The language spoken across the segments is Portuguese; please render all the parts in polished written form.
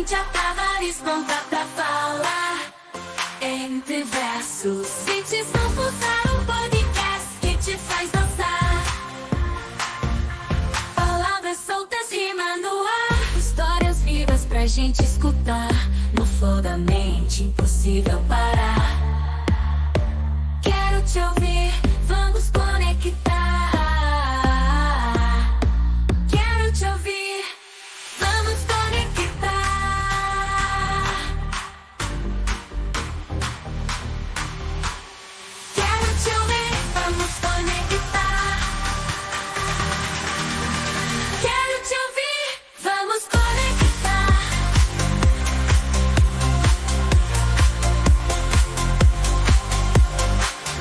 Cíntia Tavares pronta pra falar. Entre versos, beats vão pulsar um podcast que te faz dançar. Palavras soltas, rima no ar. Histórias vivas pra gente escutar. No flow da mente, impossível parar. Quero te ouvir, vamos conectar. Quero te ouvir, vamos conectar. Quero te ouvir, vamos conectar. Quero te ouvir, vamos conectar.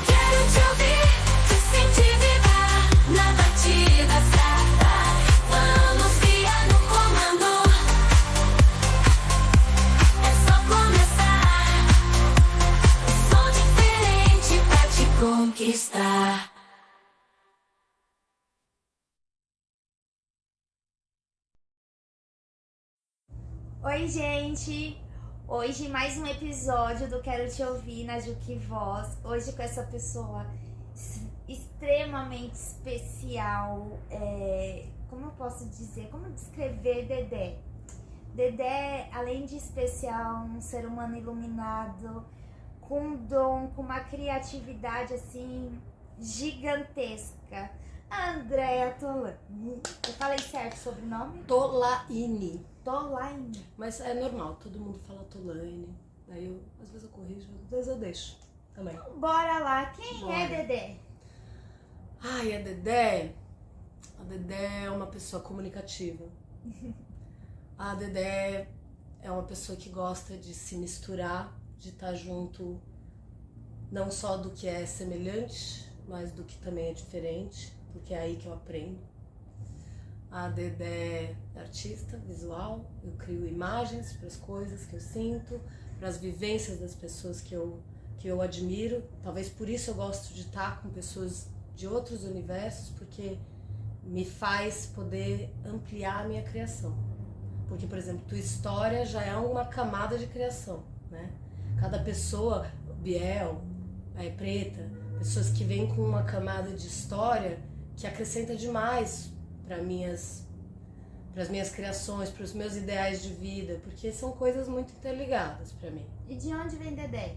Quero te ouvir, te sentir vibrar na batida certa. Vamos guiar no comando. É só começar. Som diferente pra te conquistar. Oi, gente! Hoje mais um episódio do Quero Te Ouvir na Juque Voz. Hoje com essa pessoa extremamente especial. Como eu posso dizer? Como descrever Dedé? Dedé, além de especial, um ser humano iluminado, com um dom, com uma criatividade assim gigantesca. A Andréa Tolani. Eu falei certo o sobrenome? Tolaine. Tolaine. Mas é normal, todo mundo fala Tolaine. Daí às vezes eu corrijo, às vezes eu deixo também. Bora lá, quem Bora. é Dedé? Ai, a Dedé é uma pessoa comunicativa. A Dedé é uma pessoa que gosta de se misturar, de estar junto não só do que é semelhante, mas do que também é diferente, porque é aí que eu aprendo. A Dedé é artista visual, eu crio imagens para as coisas que eu sinto, para as vivências das pessoas que eu admiro. Talvez por isso eu gosto de estar com pessoas de outros universos, porque me faz poder ampliar a minha criação. Porque, por exemplo, tua história já é uma camada de criação, né? Cada pessoa, Biel, Preta, pessoas que vêm com uma camada de história que acrescenta demais para as minhas criações, para os meus ideais de vida, porque são coisas muito interligadas para mim. E de onde vem Dedé?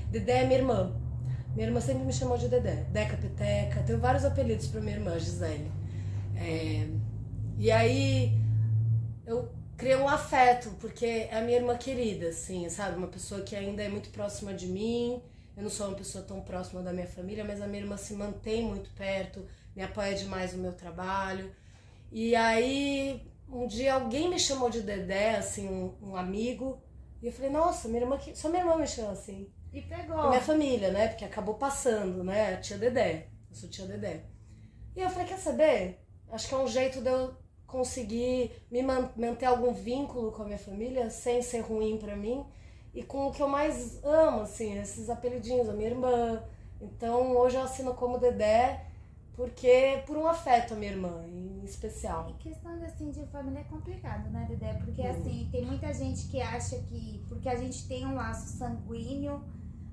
Dedé é minha irmã. Minha irmã sempre me chamou de Dedé. Deca Peteca, tenho vários apelidos para minha irmã, Gisele. E aí eu criei um afeto, porque é a minha irmã querida, assim, sabe? Uma pessoa que ainda é muito próxima de mim. Eu não sou uma pessoa tão próxima da minha família, mas a minha irmã se mantém muito perto, me apoia demais no meu trabalho. E aí, um dia alguém me chamou de Dedé, assim, um amigo, e eu falei, nossa, só minha irmã me chama assim. E pegou. E minha família, né, porque acabou passando, né, a tia Dedé, eu sou tia Dedé. E eu falei, quer saber? Acho que é um jeito de eu conseguir manter algum vínculo com a minha família, sem ser ruim pra mim, e com o que eu mais amo, assim, esses apelidinhos, a minha irmã. Então, hoje eu assino como Dedé, porque por um afeto a minha irmã, em especial. E questão assim, de família é complicado, né, Dedé? Porque assim, tem muita gente que acha que porque a gente tem um laço sanguíneo,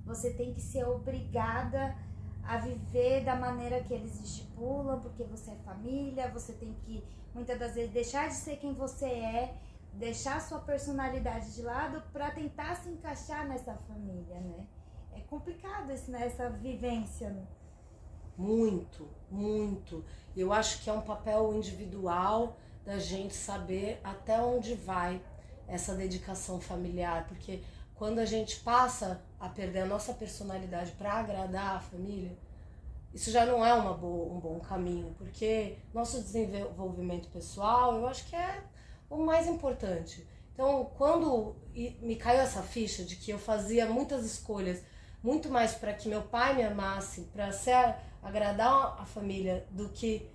você tem que ser obrigada a viver da maneira que eles estipulam, porque você é família, você tem que, muitas das vezes, deixar de ser quem você é, deixar sua personalidade de lado para tentar se encaixar nessa família, né? É complicado isso, né? Essa vivência, né? Muito, muito. Eu acho que é um papel individual da gente saber até onde vai essa dedicação familiar, porque quando a gente passa a perder a nossa personalidade para agradar a família, isso já não é um bom caminho, porque nosso desenvolvimento pessoal, eu acho que é o mais importante. Então, quando me caiu essa ficha de que eu fazia muitas escolhas muito mais para que meu pai me amasse, para agradar a família, do que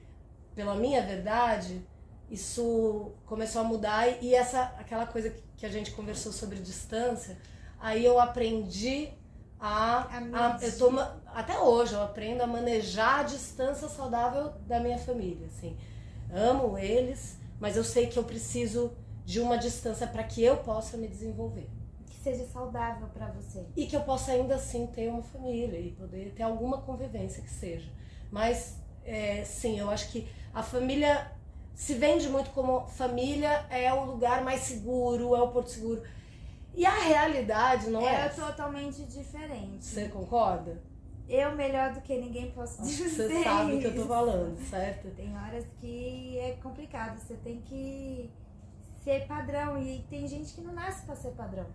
pela minha verdade, isso começou a mudar. E aquela coisa que a gente conversou sobre distância, aí eu aprendi até hoje eu aprendo a manejar a distância saudável da minha família, assim. Amo eles, mas eu sei que eu preciso de uma distância para que eu possa me desenvolver. Que seja saudável pra você. E que eu possa ainda assim ter uma família e poder ter alguma convivência que seja. Mas, sim, eu acho que a família se vende muito como família é o lugar mais seguro, é o porto seguro. E a realidade não é essa. Totalmente diferente. Você concorda? Eu, melhor do que ninguém, posso dizer Você sabe o que eu tô isso. falando, certo? Tem horas que é complicado, você tem que ser padrão. E tem gente que não nasce pra ser padrão.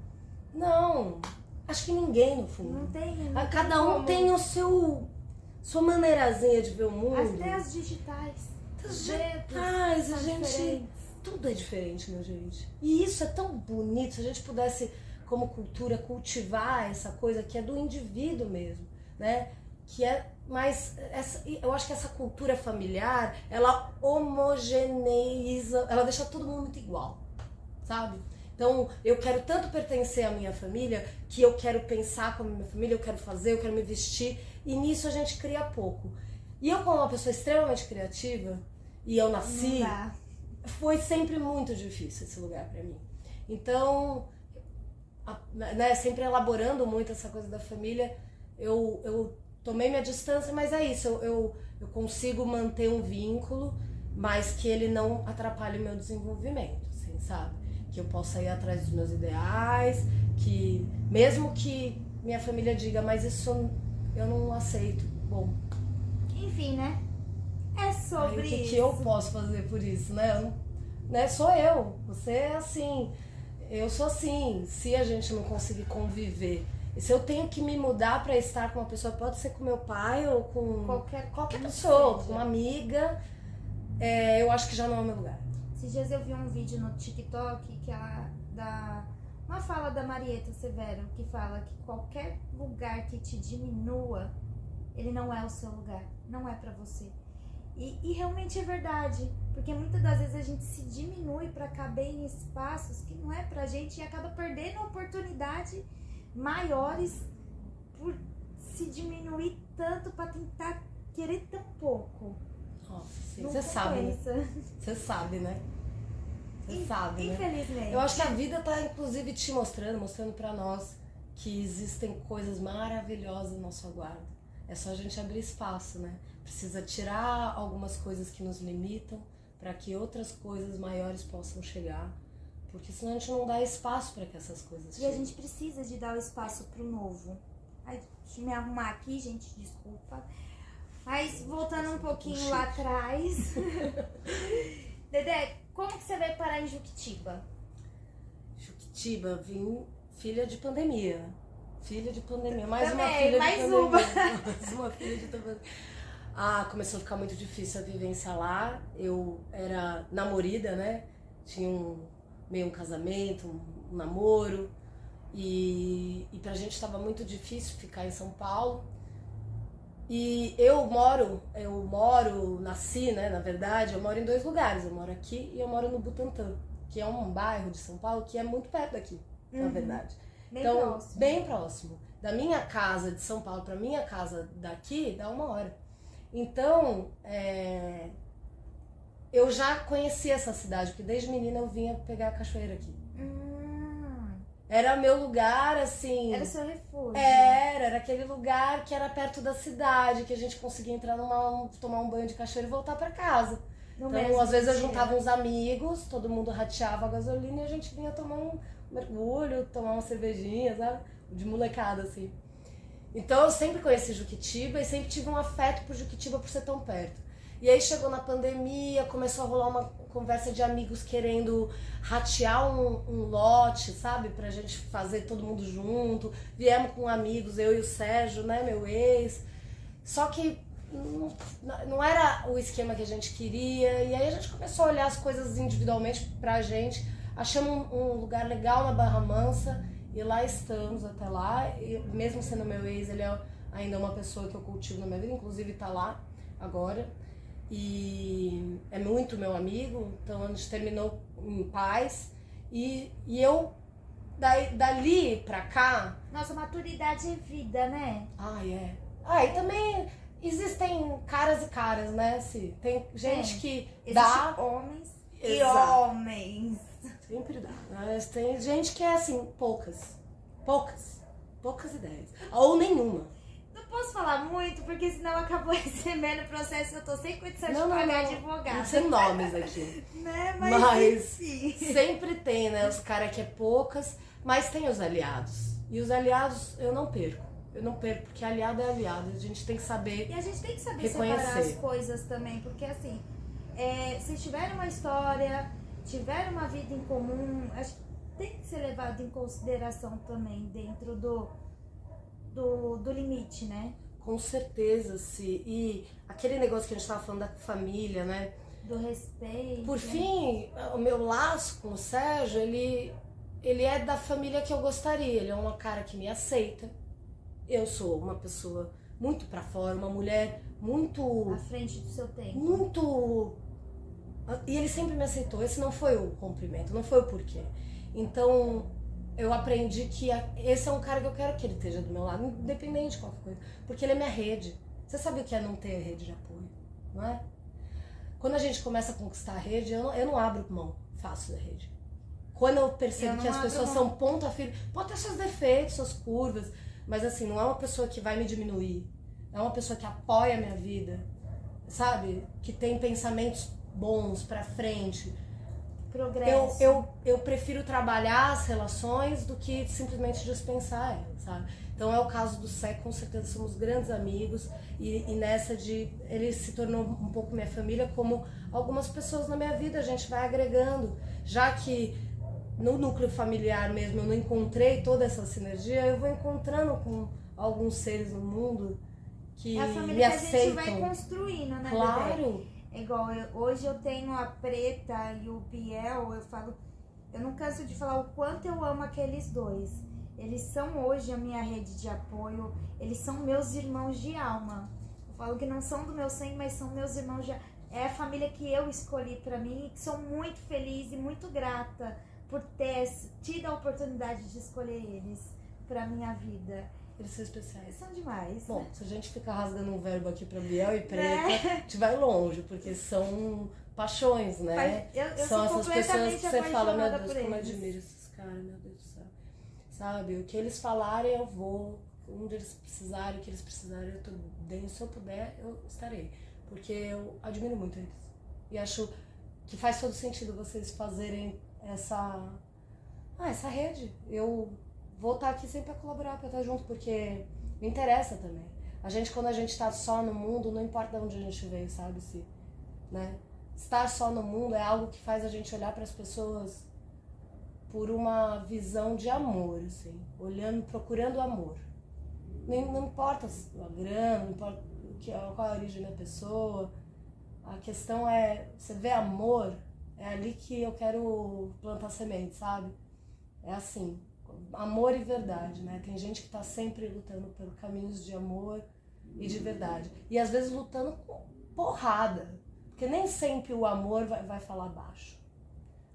Não, acho que ninguém no fundo. Não tem. Cada um tem o sua maneirazinha de ver o mundo. Até as digitais. As dedos digitais, a são gente. diferentes. Tudo é diferente, minha gente. E isso é tão bonito, se a gente pudesse, como cultura, cultivar essa coisa que é do indivíduo mesmo, né? Que é mais. Eu acho que essa cultura familiar, ela homogeneiza, ela deixa todo mundo muito igual, sabe? Então, eu quero tanto pertencer à minha família, que eu quero pensar como minha família, eu quero fazer, eu quero me vestir, e nisso a gente cria pouco. E eu, como uma pessoa extremamente criativa, e eu nasci, foi sempre muito difícil esse lugar pra mim. Então, né, sempre elaborando muito essa coisa da família, eu tomei minha distância, mas é isso, eu consigo manter um vínculo, mas que ele não atrapalhe o meu desenvolvimento, assim, sabe? Que eu possa ir atrás dos meus ideais, que mesmo que minha família diga, mas isso eu não aceito, bom. Enfim, né? É sobre Aí, o que isso. que eu posso fazer por isso, né? Né? Sou eu, você é assim, eu sou assim. Se a gente não conseguir conviver, e se eu tenho que me mudar para estar com uma pessoa, pode ser com meu pai ou com qualquer pessoa, com uma amiga, eu acho que já não é o meu lugar. Esses dias eu vi um vídeo no TikTok que uma fala da Marieta Severo, que fala que qualquer lugar que te diminua, ele não é o seu lugar, não é pra você. E realmente é verdade, porque muitas das vezes a gente se diminui pra caber em espaços que não é pra gente e acaba perdendo oportunidades maiores por se diminuir tanto pra tentar querer tão pouco. Nossa, sim, Não você sabe, né? compensa. Você sabe, né? Você sabe, né? Infelizmente. Eu acho que a vida tá, inclusive, te mostrando pra nós que existem coisas maravilhosas no nosso aguardo. É só a gente abrir espaço, né? Precisa tirar algumas coisas que nos limitam para que outras coisas maiores possam chegar. Porque senão a gente não dá espaço para que essas coisas E a cheguem. gente precisa de dar o espaço pro novo. Ai, deixa eu me arrumar aqui, gente, desculpa. Mas voltando um pouquinho lá atrás. Dedé, como que você veio parar em Juquitiba? Juquitiba, vim filha de pandemia. Filha de pandemia. Mais Também, uma filha mais de pandemia. uma. Mais uma filha de pandemia. Começou a ficar muito difícil a vivência lá. Eu era namorida, né? Tinha meio um casamento, um namoro. E pra gente estava muito difícil ficar em São Paulo. E nasci, né, na verdade, eu moro em 2 lugares. Eu moro aqui e eu moro no Butantã, que é um bairro de São Paulo que é muito perto daqui, na verdade. Bem Então, próximo. bem próximo. Da minha casa de São Paulo pra minha casa daqui, dá 1 hora. Então, eu já conhecia essa cidade, porque desde menina eu vinha pegar a cachoeira aqui. Era meu lugar, assim... Era seu refúgio. Era aquele lugar que era perto da cidade, que a gente conseguia entrar tomar um banho de cachoeira e voltar pra casa. No Então, mesmo às vezes eu dia. juntava uns amigos, todo mundo rateava a gasolina e a gente vinha tomar um mergulho, tomar uma cervejinha, sabe? De molecada, assim. Então eu sempre conheci Juquitiba e sempre tive um afeto por Juquitiba por ser tão perto. E aí chegou na pandemia, começou a rolar uma conversa de amigos querendo ratear um lote, sabe? Pra gente fazer todo mundo junto. Viemos com amigos, eu e o Sérgio, né? Meu ex. Só que não era o esquema que a gente queria. E aí a gente começou a olhar as coisas individualmente pra gente. Achamos um lugar legal na Barra Mansa. E lá estamos até lá. E mesmo sendo meu ex, ele é ainda uma pessoa que eu cultivo na minha vida. Inclusive tá lá agora. E é muito meu amigo, então a gente terminou em paz. E eu, dali pra cá... Nossa, maturidade é vida, né? E também existem caras e caras, né? Tem gente que Existem dá... homens e Exato. homens. Sempre dá. Mas tem gente que é assim, poucas ideias. Ou nenhuma. Não posso falar muito, porque senão eu acabo recebendo o processo e eu tô sem condição de Não, pagar não. advogado. Sem nomes aqui. Né? Mas enfim. sempre tem, né? Os caras que é poucas, mas tem os aliados. E os aliados eu não perco. Eu não perco, porque aliado é aliado. A gente tem que saber. E a gente tem que saber reconhecer. separar as coisas também, porque assim, se tiver uma história, tiver uma vida em comum, acho que tem que ser levado em consideração também dentro do limite, né? Com certeza, sim. E aquele negócio que a gente tava falando da família, né? Do respeito. Por fim, o meu laço com o Sérgio, ele é da família que eu gostaria. Ele é um cara que me aceita. Eu sou uma pessoa muito pra fora, uma mulher muito... À frente do seu tempo. Muito... E ele sempre me aceitou. Esse não foi o cumprimento, não foi o porquê. Então, eu aprendi que esse é um cara que eu quero que ele esteja do meu lado, independente de qualquer coisa. Porque ele é minha rede. Você sabe o que é não ter rede de apoio, não é? Quando a gente começa a conquistar a rede, eu não abro mão fácil da rede. Quando eu percebo que as pessoas são ponta firme, pode ter seus defeitos, suas curvas, mas assim, não é uma pessoa que vai me diminuir. É uma pessoa que apoia a minha vida, sabe? Que tem pensamentos bons pra frente. Progresso. Eu prefiro trabalhar as relações do que simplesmente dispensar elas, sabe? Então é o caso do Sé, com certeza somos grandes amigos e nessa de... Ele se tornou um pouco minha família, como algumas pessoas na minha vida, a gente vai agregando. Já que no núcleo familiar mesmo eu não encontrei toda essa sinergia, eu vou encontrando com alguns seres no mundo que é a família me que aceitam. a gente vai construindo, né, Dedé? Claro! É igual, hoje eu tenho a Preta e o Biel, eu não canso de falar o quanto eu amo aqueles dois. Eles são hoje a minha rede de apoio, eles são meus irmãos de alma. Eu falo que não são do meu sangue, mas são meus irmãos de alma. É a família que eu escolhi pra mim e que sou muito feliz e muito grata por ter tido a oportunidade de escolher eles pra minha vida. Eles são especiais. Eles são demais. Bom, se a gente ficar rasgando um verbo aqui pra Biel e Preta, a gente vai longe, porque são paixões, né? Eu são sou essas pessoas que você fala, meu apaixonada Deus, por como eu eles. admiro esses caras, meu Deus do céu. Sabe, o que eles falarem eu vou, onde eles precisarem, o que eles precisarem eu tô dentro, se eu puder eu estarei, porque eu admiro muito eles. E acho que faz todo sentido vocês fazerem essa rede. Eu vou estar aqui sempre para colaborar, para estar junto, porque me interessa também. Quando a gente tá só no mundo, não importa de onde a gente veio, sabe? Né? Estar só no mundo é algo que faz a gente olhar para as pessoas por uma visão de amor, assim, procurando amor. Não importa a grana, não importa qual a origem da pessoa, a questão é, você vê amor, é ali que eu quero plantar semente, sabe? É assim, amor e verdade, né? Tem gente que tá sempre lutando por caminhos de amor e de verdade. E às vezes lutando com porrada, porque nem sempre o amor vai falar baixo.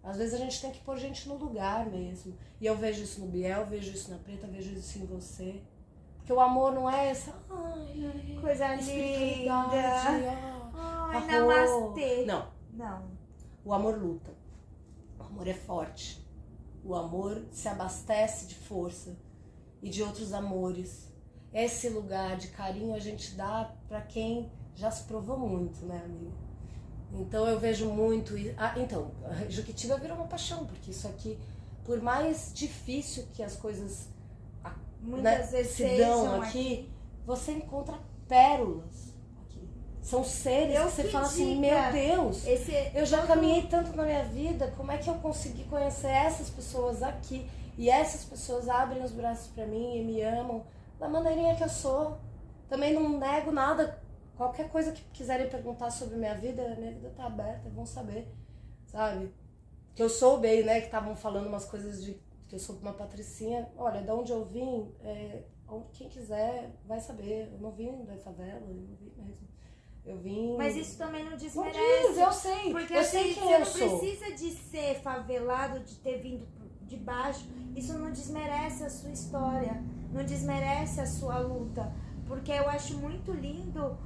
Às vezes a gente tem que pôr gente no lugar mesmo. E eu vejo isso no Biel, vejo isso na Preta, vejo isso em você. Porque o amor não é essa... Coisa linda. Ai, arroz. namastê. Não. O amor luta. O amor é forte. O amor se abastece de força e de outros amores. Esse lugar de carinho a gente dá pra quem já se provou muito, né, amiga? Então eu vejo muito... Então, a Juquitiba virou uma paixão, porque isso aqui, por mais difícil que as coisas muitas vezes se dão aqui, você encontra pérolas aqui. São seres que você fala assim, meu Deus, eu já caminhei tanto na minha vida, como é que eu consegui conhecer essas pessoas aqui? E essas pessoas abrem os braços pra mim e me amam da maneirinha que eu sou. Também não nego nada. Qualquer coisa que quiserem perguntar sobre minha vida tá aberta, vão saber, sabe? Que eu soube, né, que estavam falando umas coisas de que eu sou uma patricinha. Olha, de onde eu vim, quem quiser vai saber. Eu não vim da favela, eu não vim mesmo. Eu vim... Mas isso também não desmerece. Não diz, eu sei. Porque eu assim, sei quem você eu não sou. precisa de ser favelado, de ter vindo de baixo. Isso não desmerece a sua história, não desmerece a sua luta. Porque eu acho muito lindo,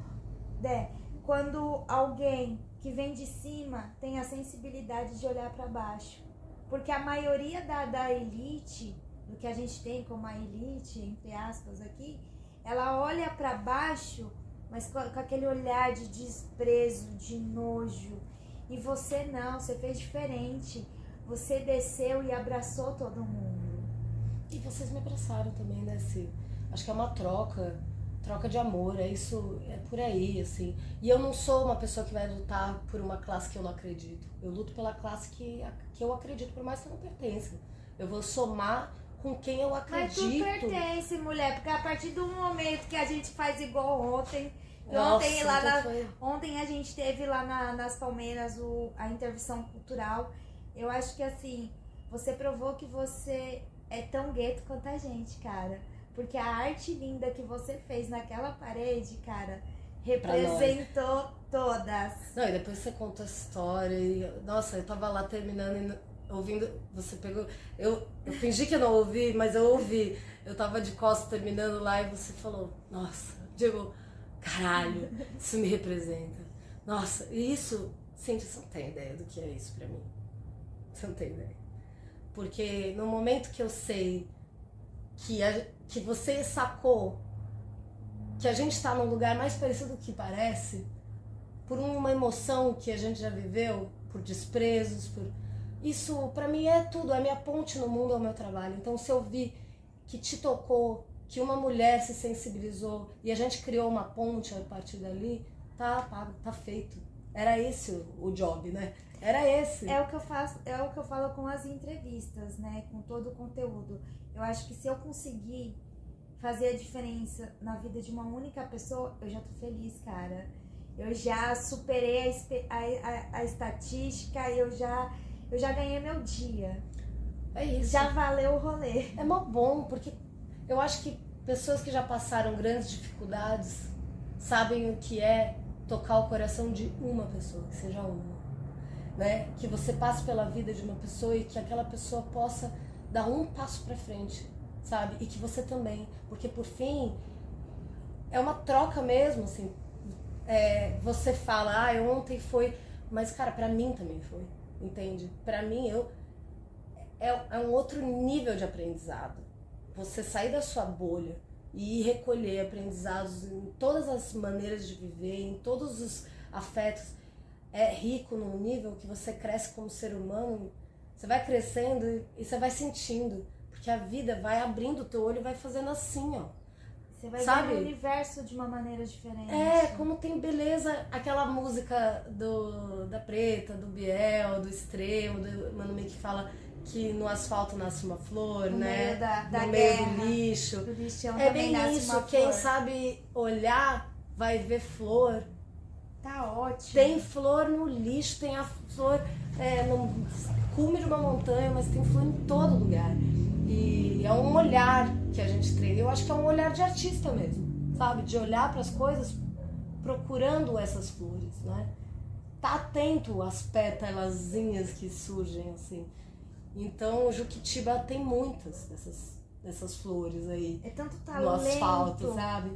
né, quando alguém que vem de cima tem a sensibilidade de olhar para baixo. Porque a maioria da elite, do que a gente tem como a elite, entre aspas aqui, ela olha pra baixo, mas com aquele olhar de desprezo, de nojo. E você não, você fez diferente. Você desceu e abraçou todo mundo. E vocês me abraçaram também, né, Sil? Acho que é uma troca de amor, é isso, é por aí, assim. E eu não sou uma pessoa que vai lutar por uma classe que eu não acredito. Eu luto pela classe que eu acredito, por mais que eu não pertença. Eu vou somar com quem eu acredito. Mas tu pertence, mulher, porque a partir do momento que a gente faz igual ontem, Nossa, ontem a gente teve lá nas Palmeiras a intervenção cultural. Eu acho que assim, você provou que você é tão gueto quanto a gente, cara. Porque a arte linda que você fez naquela parede, cara, representou todas. Não, e depois você conta a história e... Nossa, eu tava lá terminando e ouvindo... Você pegou... Eu fingi que eu não ouvi, mas eu ouvi. Eu tava de costas terminando lá e você falou... Nossa, Diego, caralho, isso me representa. Nossa, e isso... Gente, você não tem ideia do que é isso pra mim. Você não tem ideia. Porque no momento que eu sei que você sacou que a gente tá num lugar mais parecido do que parece, por uma emoção que a gente já viveu, por desprezos, isso pra mim é tudo, é a minha ponte no mundo, é o meu trabalho. Então se eu vi que te tocou, que uma mulher se sensibilizou e a gente criou uma ponte a partir dali, tá pago, tá feito. Era esse o job, né? Era esse. É o que eu falo com as entrevistas, né? Com todo o conteúdo. Eu acho que se eu conseguir fazer a diferença na vida de uma única pessoa, eu já tô feliz, cara. Eu já superei a estatística, eu já ganhei meu dia. É isso. Já valeu o rolê. É mó bom, porque eu acho que pessoas que já passaram grandes dificuldades sabem o que é tocar o coração de uma pessoa, que seja uma. Né? Que você passe pela vida de uma pessoa e que aquela pessoa possa dar um passo pra frente, sabe? E que você também, porque por fim é uma troca mesmo, assim. Você fala, ontem foi, mas cara, pra mim também foi, entende? Pra mim é um outro nível de aprendizado. Você sair da sua bolha e ir recolher aprendizados em todas as maneiras de viver, em todos os afetos. É rico num nível que você cresce como ser humano, você vai crescendo e você vai sentindo, porque a vida vai abrindo o teu olho e vai fazendo assim, ó. Você vai sabe? ver o universo de uma maneira diferente. Como tem beleza, aquela música da Preta, do Biel, do Extremo, do Mano que fala que no asfalto nasce uma flor, no né? Meio da no guerra, meio do lixo. Do lixão É também bem nasce isso, uma quem flor. sabe olhar vai ver flor. Tá ótimo. Tem flor no lixo, tem a flor no cume de uma montanha, mas tem flor em todo lugar. E é um olhar que a gente treina. Eu acho que é um olhar de artista mesmo, sabe? De olhar para as coisas procurando essas flores, né? Tá atento às pétalazinhas que surgem, assim. Então, o Juquitiba tem muitas dessas flores aí. É tanto No talento. asfalto, sabe?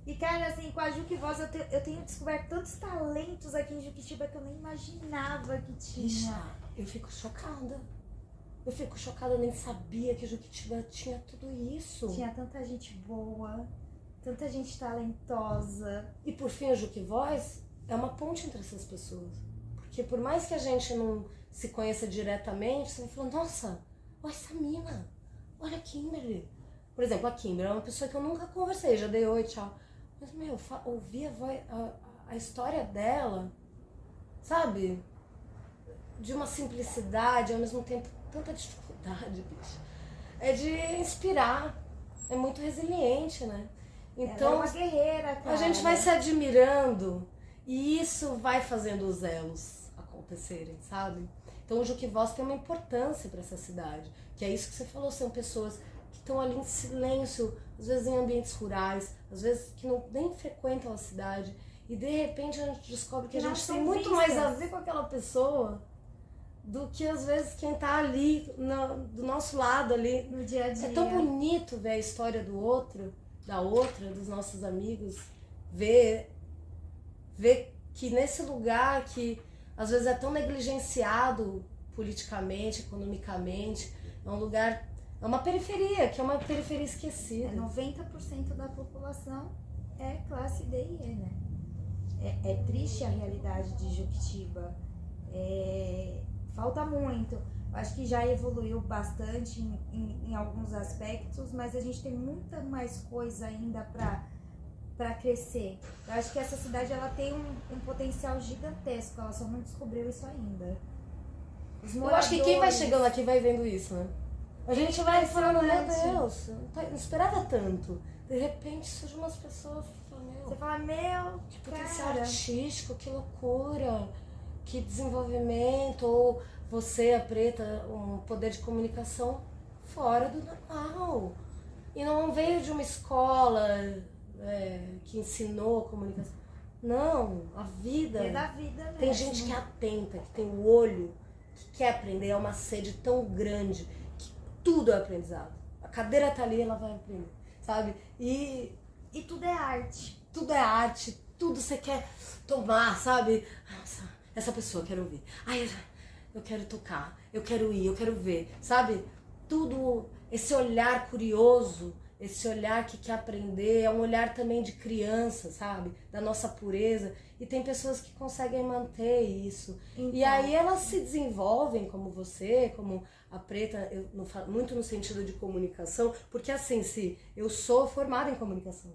E, cara, assim, com a Juque Voz eu tenho descoberto tantos talentos aqui em Juquitiba que eu nem imaginava que tinha. Bicha, eu fico chocada. Eu nem sabia que Juquitiba tinha tudo isso. Tinha tanta gente boa, tanta gente talentosa. E por fim, a Juque Voz é uma ponte entre essas pessoas. Porque por mais que a gente não se conheça diretamente, você vai falando, nossa, olha essa mina, olha a Kimberly. Por exemplo, a Kimberly é uma pessoa que eu nunca conversei, já dei oi, tchau. Mas, ouvir a história dela, sabe? De uma simplicidade, ao mesmo tempo tanta dificuldade, bicho. É de inspirar, é muito resiliente, né? Então, ela é uma guerreira, cara. a gente vai se admirando e isso vai fazendo os elos acontecerem, sabe? Então o Juque Voz tem uma importância para essa cidade, que é isso que você falou, são pessoas que estão ali em silêncio, às vezes em ambientes rurais, às vezes que nem frequentam a cidade, e de repente a gente descobre que a gente tem muito mais a ver com aquela pessoa do que às vezes quem tá ali, do nosso lado ali. No dia a dia. É tão bonito ver a história do outro, da outra, dos nossos amigos, ver que nesse lugar que às vezes é tão negligenciado politicamente, economicamente. É um lugar, é uma periferia, que é uma periferia esquecida. 90% da população é classe D e E, né? É triste a realidade de Juquitiba. Falta muito. Acho que já evoluiu bastante em alguns aspectos, mas a gente tem muita mais coisa ainda para crescer. Eu acho que essa cidade ela tem um potencial gigantesco, ela só não descobriu isso ainda. Eu acho que quem vai chegando aqui vai vendo isso, né? A gente vai falando, meu impressionante. Deus, não esperava tanto. De repente surgem umas pessoas que falam, Você fala, meu, que potencial cara, artístico, que loucura, que desenvolvimento, ou você, a Preta, um poder de comunicação fora do normal. E não veio de uma escola que ensinou comunicação. Não, a vida. é da vida mesmo. Tem gente que é atenta, que tem o olho, que quer aprender, é uma sede tão grande que tudo é aprendizado. A cadeira tá ali, ela vai aprender, sabe? E tudo é arte. tudo é arte, tudo você quer tomar, sabe? Nossa, essa pessoa eu quero ouvir. Ai, eu quero tocar, eu quero ir, eu quero ver, sabe? Tudo, esse olhar curioso, esse olhar que quer aprender, é um olhar também de criança, sabe? Da nossa pureza. E tem pessoas que conseguem manter isso. Então, E aí elas se desenvolvem como você, como a Preta, muito no sentido de comunicação, porque assim, se eu sou formada em comunicação.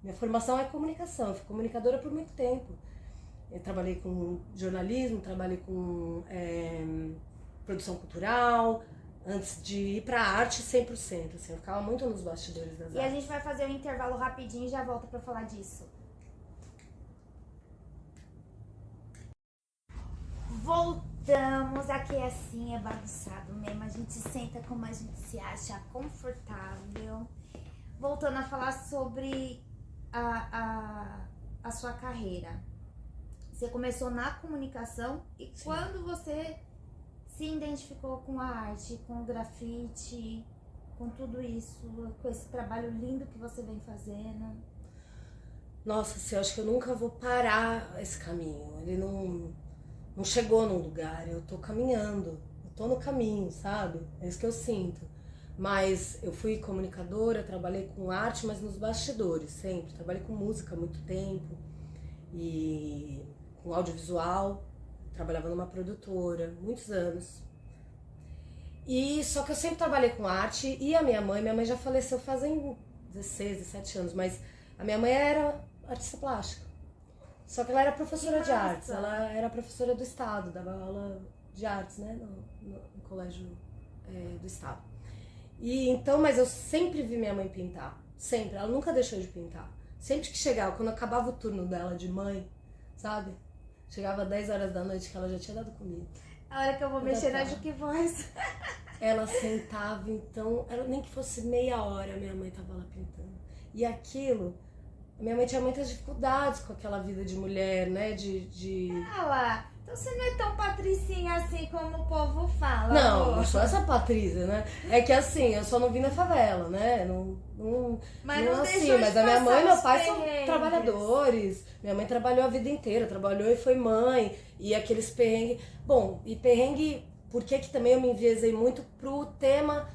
Minha formação é comunicação, eu fui comunicadora por muito tempo. Eu trabalhei com jornalismo, trabalhei com produção cultural, antes de ir pra arte 100%, assim, eu ficava muito nos bastidores das E a artes. gente vai fazer um intervalo rapidinho e já volta pra falar disso. Voltamos, aqui assim é bagunçado mesmo, a gente senta como a gente se acha confortável. Voltando a falar sobre a sua carreira. Você começou na comunicação e Sim. quando você se identificou com a arte, com o grafite, com tudo isso, com esse trabalho lindo que você vem fazendo? Nossa, assim, eu acho que eu nunca vou parar esse caminho. Ele não chegou num lugar, eu tô caminhando, eu tô no caminho, sabe? É isso que eu sinto. Mas eu fui comunicadora, trabalhei com arte, mas nos bastidores, sempre. Trabalhei com música há muito tempo e com audiovisual. Trabalhava numa produtora, muitos anos. E só que eu sempre trabalhei com arte e a minha mãe já faleceu fazem 16, 17 anos, mas a minha mãe era artista plástica. Só que ela era professora de artes, ela era professora do estado, dava aula de artes, né, no colégio do estado. E então, mas eu sempre vi minha mãe pintar, sempre, ela nunca deixou de pintar. Sempre que chegava, quando acabava o turno dela de mãe, sabe? Chegava 10 horas da noite que ela já tinha dado comida. A hora que eu vou mexer na Juque Voz. Ela sentava, então, nem que fosse meia hora, minha mãe tava lá pintando. E aquilo, minha mãe tinha muitas dificuldades com aquela vida de mulher, né? Fala, então você não é tão patricinha assim como o povo fala. Não, amor. não sou essa Patrícia, né? É que assim, eu só não vim na favela, né? Mas não não assim, deixou de mas a minha passar mãe e meu os pai são perrengues. trabalhadores. Minha mãe trabalhou a vida inteira, trabalhou e foi mãe. E aqueles perrengues. Bom, e perrengue, por que também eu me enviesei muito pro tema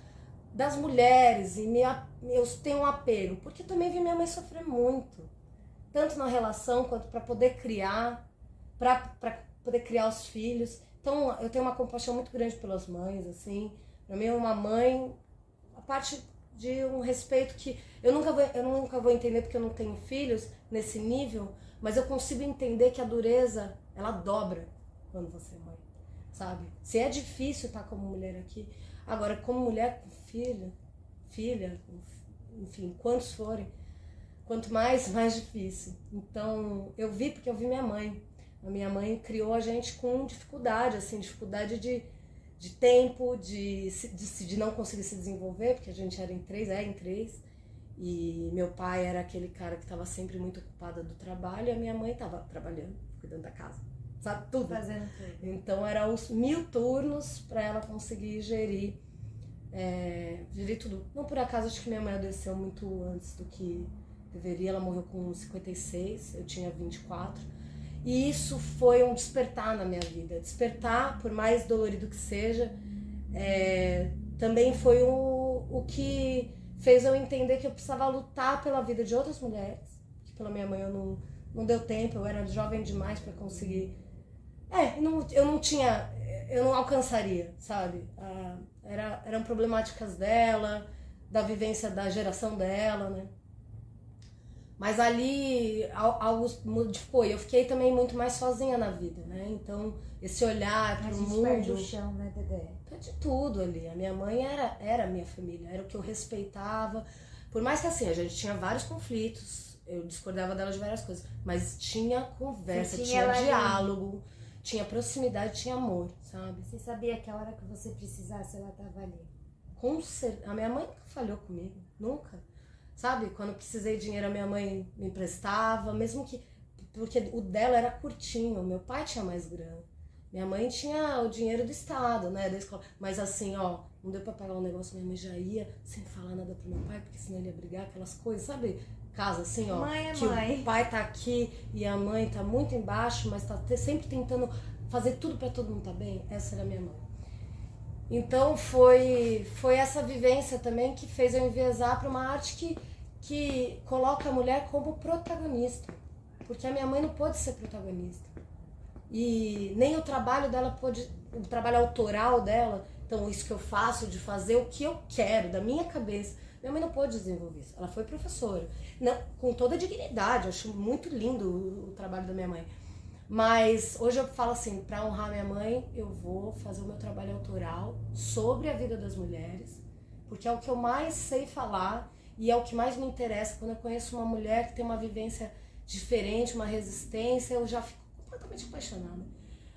das mulheres e eu tenho um apego? Porque também vi minha mãe sofrer muito. Tanto na relação quanto para poder criar, para poder criar os filhos. Então eu tenho uma compaixão muito grande pelas mães, assim. Pra mim, uma mãe, a parte de um respeito que eu nunca vou entender porque eu não tenho filhos nesse nível, mas eu consigo entender que a dureza, ela dobra quando você é mãe, sabe? Se é difícil estar como mulher aqui, agora como mulher com filha, enfim, quantos forem, quanto mais difícil. Então eu vi porque eu vi minha mãe. A minha mãe criou a gente com dificuldade, assim, dificuldade de tempo, de não conseguir se desenvolver, porque a gente era em três, e meu pai era aquele cara que estava sempre muito ocupado do trabalho, e a minha mãe estava trabalhando, cuidando da casa, sabe, tudo. Fazendo tudo. Então eram os 1000 turnos para ela conseguir gerir tudo. Não por acaso, acho que minha mãe adoeceu muito antes do que deveria, ela morreu com 56, eu tinha 24, E isso foi um despertar na minha vida. Despertar, por mais dolorido que seja, também foi o que fez eu entender que eu precisava lutar pela vida de outras mulheres. Que pela minha mãe eu não deu tempo, eu era jovem demais para conseguir. Eu não alcançaria, sabe? Eram problemáticas dela, da vivência da geração dela, né? Mas ali algo modificou. Eu fiquei também muito mais sozinha na vida, né? Então, esse olhar para o mundo... perde o chão, né, Dedé? De tudo ali. A minha mãe era a minha família, era o que eu respeitava. Por mais que assim, a gente tinha vários conflitos, eu discordava dela de várias coisas, mas tinha conversa, tinha diálogo, tinha proximidade, tinha amor, sabe? Você sabia que a hora que você precisasse, ela tava ali? A minha mãe nunca falhou comigo, nunca. Sabe? Quando eu precisei de dinheiro, a minha mãe me emprestava, mesmo que... Porque o dela era curtinho, meu pai tinha mais grana. Minha mãe tinha o dinheiro do estado, né, da escola. Mas assim, ó, não deu pra pagar um negócio, minha mãe já ia sem falar nada pro meu pai, porque senão ele ia brigar, aquelas coisas, sabe? Casa assim, ó, que o pai tá aqui e a mãe tá muito embaixo, mas tá sempre tentando fazer tudo pra todo mundo tá bem. Essa era a minha mãe. Então foi essa vivência também que fez eu enviesar pra uma arte que coloca a mulher como protagonista. Porque a minha mãe não pôde ser protagonista. E nem o trabalho dela pôde, o trabalho autoral dela, então isso que eu faço, de fazer o que eu quero, da minha cabeça, minha mãe não pôde desenvolver isso. Ela foi professora, não, com toda a dignidade, eu acho muito lindo o trabalho da minha mãe. Mas hoje eu falo assim, para honrar minha mãe, eu vou fazer o meu trabalho autoral sobre a vida das mulheres, porque é o que eu mais sei falar e é o que mais me interessa. Quando eu conheço uma mulher que tem uma vivência diferente, uma resistência, eu já fico completamente apaixonada.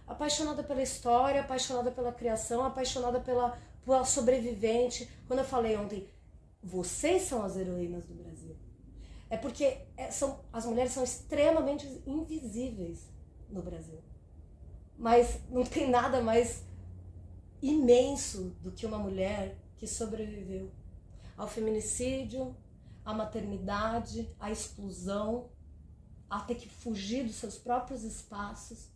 Apaixonada pela história, apaixonada pela criação, apaixonada pela sobrevivente. Quando eu falei ontem, vocês são as heroínas do Brasil. É porque as mulheres são extremamente invisíveis no Brasil. Mas não tem nada mais imenso do que uma mulher que sobreviveu ao feminicídio, à maternidade, à exclusão, a ter que fugir dos seus próprios espaços.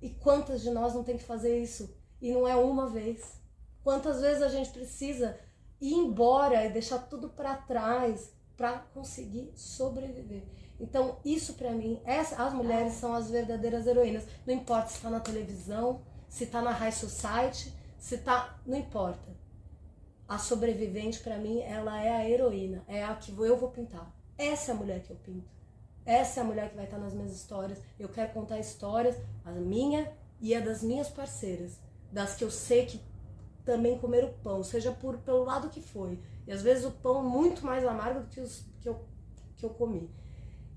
E quantas de nós não tem que fazer isso? E não é uma vez. Quantas vezes a gente precisa ir embora e deixar tudo para trás para conseguir sobreviver? Então, isso para mim, as mulheres são as verdadeiras heroínas. Não importa se está na televisão, se está na High Society, não importa. A sobrevivente, para mim, ela é a heroína, é a que eu vou pintar. Essa é a mulher que eu pinto. Essa é a mulher que vai estar nas minhas histórias. Eu quero contar histórias, a minha e a das minhas parceiras, das que eu sei que também comeram pão, seja pelo lado que foi. E às vezes o pão muito mais amargo do que os que eu comi.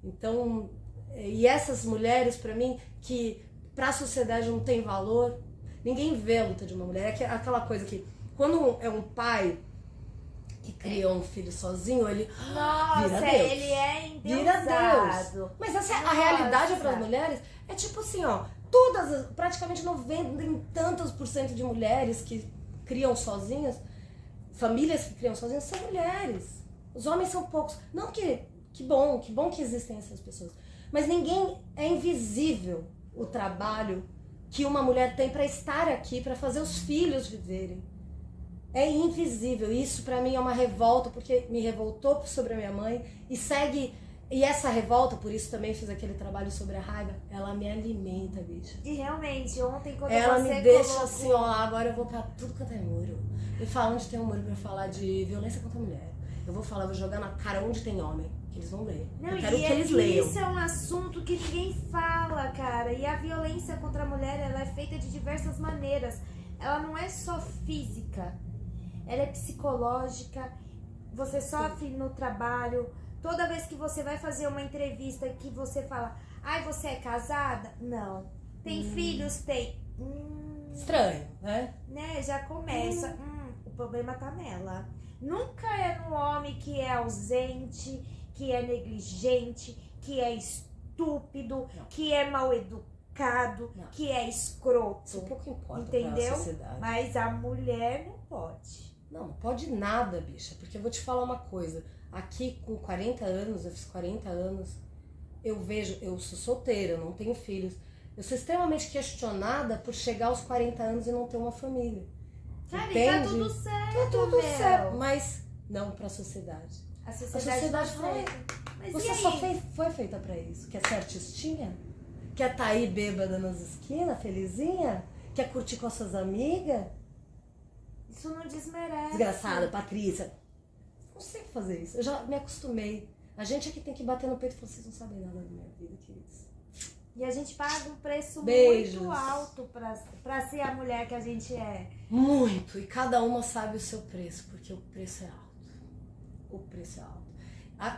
Então, e essas mulheres, para mim, que para a sociedade não tem valor, ninguém vê a luta de uma mulher. É aquela coisa que, quando é um pai que cria um filho sozinho, ele vira Deus. Ele é endeusado. Vira Deus. Mas essa, a realidade para as mulheres é tipo assim, ó, praticamente 90% de mulheres que criam sozinhas, famílias que criam sozinhas, são mulheres. Os homens são poucos. Não que bom que existem essas pessoas. Mas é invisível o trabalho que uma mulher tem para estar aqui, para fazer os filhos viverem. É invisível. Isso para mim é uma revolta, porque me revoltou sobre a minha mãe e segue. E essa revolta, por isso também fiz aquele trabalho sobre a raiva, ela me alimenta, bicha. E realmente, ontem quando ela você me deixa assim, ó, agora eu vou pra tudo quanto é muro. Me fala onde tem um muro pra falar de violência contra a mulher. Eu vou jogar na cara onde tem homem, que eles vão ler. Não, eu quero que eles leiam. Isso é um assunto que ninguém fala, cara. E a violência contra a mulher, ela é feita de diversas maneiras. Ela não é só física, ela é psicológica. Você sofre no trabalho. Toda vez que você vai fazer uma entrevista que você fala, você é casada? Não. Tem filhos? Tem. Estranho, né? Já começa. O problema tá nela. Nunca é no homem que é ausente, que é negligente, que é estúpido, que é mal educado, que é escroto. Isso pouco importa, entendeu? Pra sociedade. Mas a mulher não pode. Não pode nada, bicha. Porque eu vou te falar uma coisa. Aqui com 40 anos, eu fiz 40 anos, eu vejo, eu sou solteira, eu não tenho filhos. Eu sou extremamente questionada por chegar aos 40 anos e não ter uma família. Cara, e Entende? tá tudo certo, Tá tudo meu. certo, mas não pra sociedade. A A sociedade sociedade tá fala, feita. Mas você e só aí? foi feita pra isso. Quer ser artistinha? Quer tá aí bêbada nas esquinas, felizinha? Quer curtir com as suas amigas? Isso não desmerece. Desgraçada, Patrícia. Não sei fazer isso. Eu já me acostumei. A gente aqui tem que bater no peito e falar, vocês não sabem nada da minha vida, queridos. E a gente paga um preço Beijos. muito alto pra ser a mulher que a gente é. Muito. E cada uma sabe o seu preço, porque o preço é alto. O preço é alto.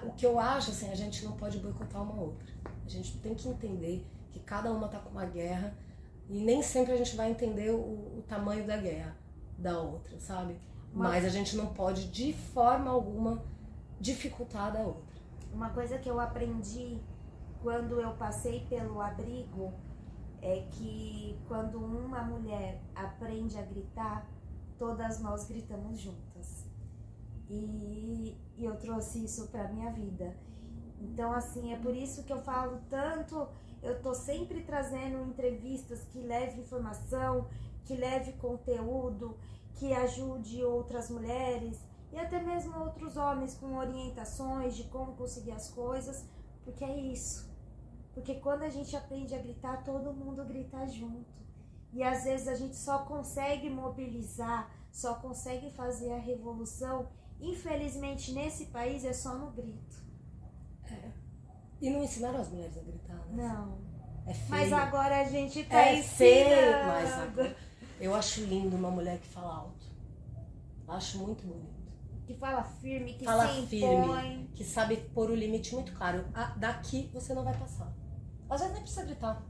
O que eu acho, assim, a gente não pode boicotar uma outra. A gente tem que entender que cada uma tá com uma guerra e nem sempre a gente vai entender o tamanho da guerra da outra, sabe? Mas a gente não pode, de forma alguma, dificultar a da outra. Uma coisa que eu aprendi quando eu passei pelo abrigo é que quando uma mulher aprende a gritar, todas nós gritamos juntas. E eu trouxe isso pra minha vida. Então, assim, é por isso que eu falo tanto, eu tô sempre trazendo entrevistas que leve informação, que leve conteúdo, que ajude outras mulheres e até mesmo outros homens com orientações de como conseguir as coisas, porque é isso. Porque quando a gente aprende a gritar, todo mundo grita junto. E às vezes a gente só consegue mobilizar, só consegue fazer a revolução. Infelizmente, nesse país é só no grito. E não ensinaram as mulheres a gritar, né? Não. É feio. Mas agora a gente tá É feio, ensinando. mas agora... Eu acho lindo uma mulher que fala alto. Acho muito bonito. Que fala firme, que Fala se firme, impõe. que sabe pôr o limite muito claro. Daqui você não vai passar. Às vezes nem precisa gritar.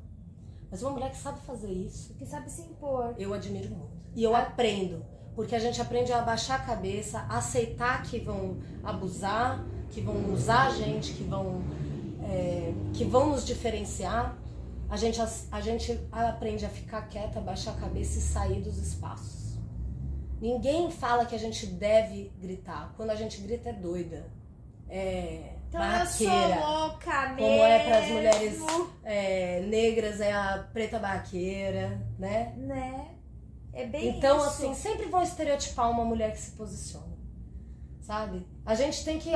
Mas uma mulher que sabe fazer isso, Que sabe se impor. eu admiro muito. E eu aprendo. Porque a gente aprende a abaixar a cabeça, aceitar que vão abusar, que vão usar a gente, que vão nos diferenciar. A gente aprende a ficar quieta, abaixar a cabeça e sair dos espaços. Ninguém fala que a gente deve gritar. Quando a gente grita é doida. É Então barraqueira. eu sou louca mesmo. Como é para as mulheres negras, é a preta barraqueira, né? Né? É bem Então, isso. assim, sempre vão estereotipar uma mulher que se posiciona. Sabe? A gente tem que,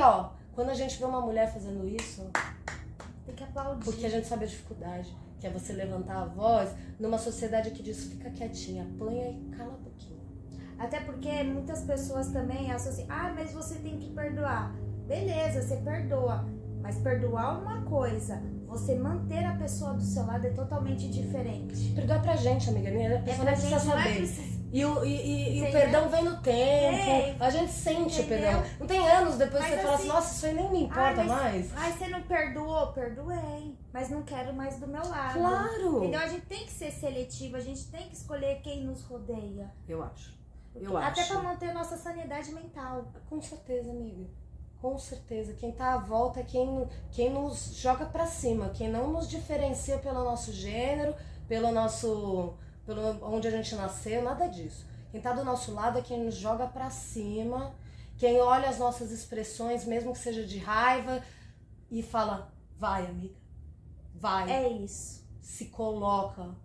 quando a gente vê uma mulher fazendo isso, Tem que aplaudir. porque a gente sabe a dificuldade, que é você levantar a voz numa sociedade que diz, fica quietinha, apanha e cala a boquinha. Até porque muitas pessoas também associam, mas você tem que perdoar. Beleza, você perdoa. Mas perdoar é uma coisa, você manter a pessoa do seu lado é totalmente diferente. Perdoa pra gente, amiga minha, a pessoa pra não precisa gente, não é saber. preciso- E o Entendeu? perdão vem no tempo, a gente sente o Entendeu? perdão. Não tem anos depois que Mas você fala assim, assim, nossa, isso aí nem me importa mais. Ai, você não perdoou? Perdoei. Mas não quero mais do meu lado. Claro! Entendeu? A gente tem que ser seletivo, a gente tem que escolher quem nos rodeia. Eu acho. Até pra manter a nossa sanidade mental. Com certeza, amiga. Com certeza. Quem tá à volta é quem nos joga pra cima, quem não nos diferencia pelo nosso gênero, pelo onde a gente nasceu, nada disso. Quem tá do nosso lado é quem nos joga pra cima, quem olha as nossas expressões, mesmo que seja de raiva, e fala, vai, amiga, vai. É isso. Se coloca,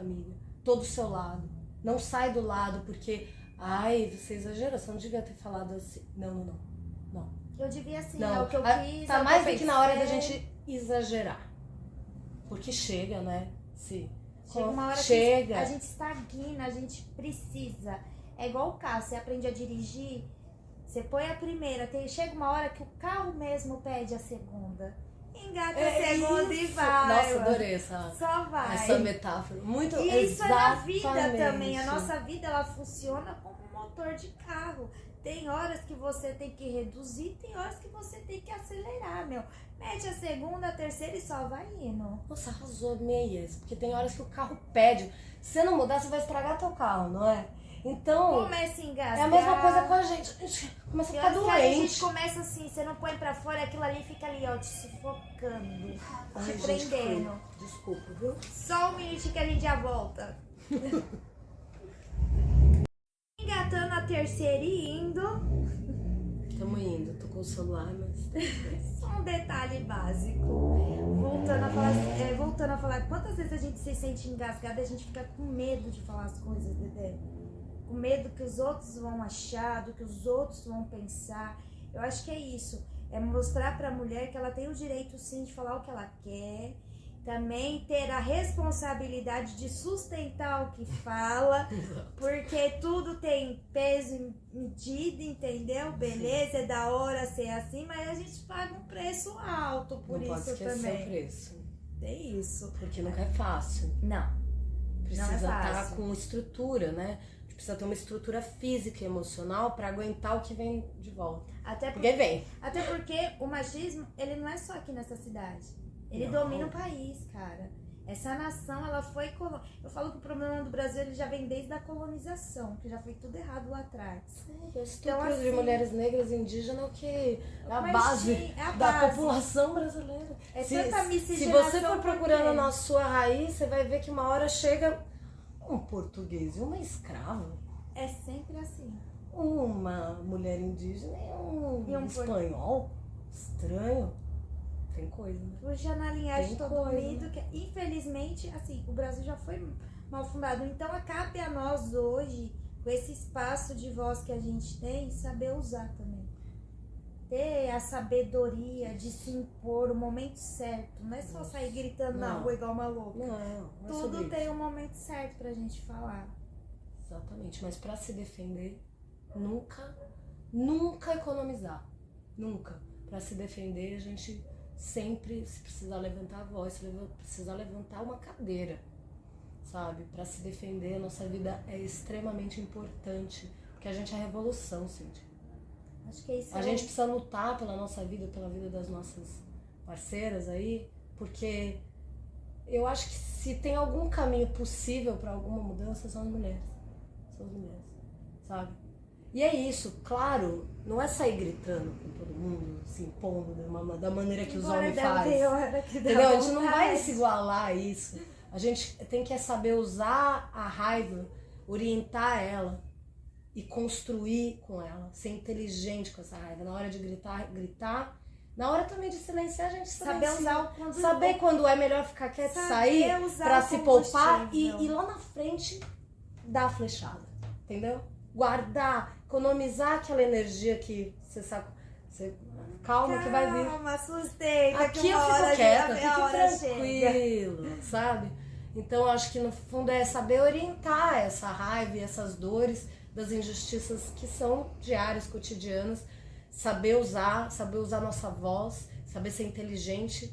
amiga, todo o seu lado. Não sai do lado porque, você exagerou, você não devia ter falado assim. Não. Eu devia sim, Não, é o que eu quis. tá é o mais eu do que na hora da pensei. gente exagerar. Porque chega, né? Sim. Chega uma hora Chega. que a gente estagna, a gente precisa. É igual o carro, você aprende a dirigir, você põe a primeira, chega uma hora que o carro mesmo pede a segunda. Engata a segunda e isso. vai. Nossa, mano. adorei essa Vai. metáfora. Muito E isso é na vida exatamente. também. A nossa vida, ela funciona como um motor de carro. Tem horas que você tem que reduzir, tem horas que você tem que acelerar, meu. Mete a segunda, a terceira e só vai indo. Nossa, arrasou meias. Porque tem horas que o carro pede. Se você não mudar, você vai estragar teu carro, não é? Então, Começa a engasgar. é a mesma coisa com a gente. A gente começa a Tem ficar horas que a gente doente. começa assim, você não põe pra fora, aquilo ali fica ali, ó, te sufocando, Ai, te gente, prendendo. Desculpa, viu? Só um minutinho que a gente já volta. Engatando a terceira e indo. Tamo indo. Tô com com o celular, mas tem que ver. Só um detalhe básico. Voltando a falar, quantas vezes a gente se sente engasgada e a gente fica com medo de falar as coisas, Dedé? Com medo que os outros vão achar, do que os outros vão pensar. Eu acho que é isso. É mostrar pra mulher que ela tem o direito sim de falar o que ela quer. Também ter a responsabilidade de sustentar o que fala, porque tudo tem peso e medida, entendeu? Beleza, é da hora ser assim, mas a gente paga um preço alto por Não pode isso esquecer também. o preço. É isso. Porque nunca é fácil. Não. Precisa Não é estar fácil. com estrutura, né? A gente precisa ter uma estrutura física e emocional pra aguentar o que vem de volta. Até Porque vem. porque o machismo, ele não é só aqui nessa cidade. Ele Não. domina o país, cara. Essa nação, ela foi... Eu falo que o problema do Brasil, ele já vem desde a colonização, que já foi tudo errado lá atrás. O estupro de assim, mulheres negras e indígenas é o que? É a Mas base sim, é a da base. população brasileira. É se tanta se miscigenação você for por procurando quê? na sua raiz, você vai ver que uma hora chega um português e uma escrava, É sempre assim. uma mulher indígena e um E um espanhol estranho. Tem coisa, né? Puxa na linhagem Tem todo coisa. mundo, que infelizmente, assim, o Brasil já foi mal fundado. Então, cabe a nós hoje, com esse espaço de voz que a gente tem, saber usar também. Ter a sabedoria de se impor o momento certo. Não é só sair gritando na Não. rua igual uma louca. Não é sobre Tudo isso. tem um momento certo pra gente falar. Exatamente, mas pra se defender, nunca economizar. Nunca. Pra se defender, a gente sempre, se precisar levantar a voz, se precisar levantar uma cadeira, sabe? Pra se defender, a nossa vida é extremamente importante, porque a gente é a revolução, Cíntia. Acho que é isso. A gente precisa lutar pela nossa vida, pela vida das nossas parceiras aí, porque eu acho que se tem algum caminho possível pra alguma mudança, são as mulheres. São as mulheres, sabe? E é isso, claro, não é sair gritando com todo mundo, se impondo da maneira que os homens fazem. Entendeu? A gente não vai se igualar a isso. A gente tem que saber usar a raiva, orientar ela e construir com ela, ser inteligente com essa raiva. Na hora de gritar. Na hora também de silenciar, a gente Saber silencia. usar o quando Saber quando é melhor ficar quieto, Saber sair usar pra o se poupar combustível. e lá na frente dar a flechada, entendeu? Guardar, economizar aquela energia que você sabe. Calma que vai vir. Calma, sustenta. Aqui que eu uma hora fico quieta, a fique hora chega. tranquilo, sabe? Então eu acho que no fundo é saber orientar essa raiva e essas dores das injustiças que são diárias, cotidianas, saber usar nossa voz, saber ser inteligente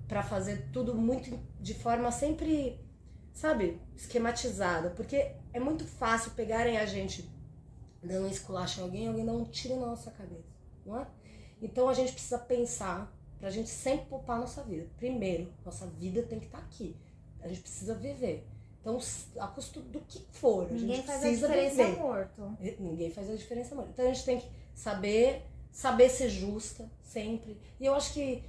pra fazer tudo muito de forma sempre, sabe, esquematizada, porque é muito fácil pegarem a gente dando um esculacho em alguém dá um tiro na nossa cabeça, não é? Então a gente precisa pensar pra gente sempre poupar a nossa vida. Primeiro, nossa vida tem que estar aqui. A gente precisa viver. Então, a custo do que for, a Ninguém gente faz a precisa diferença viver. morto. Ninguém faz a diferença morto. Então a gente tem que saber ser justa sempre. E eu acho que,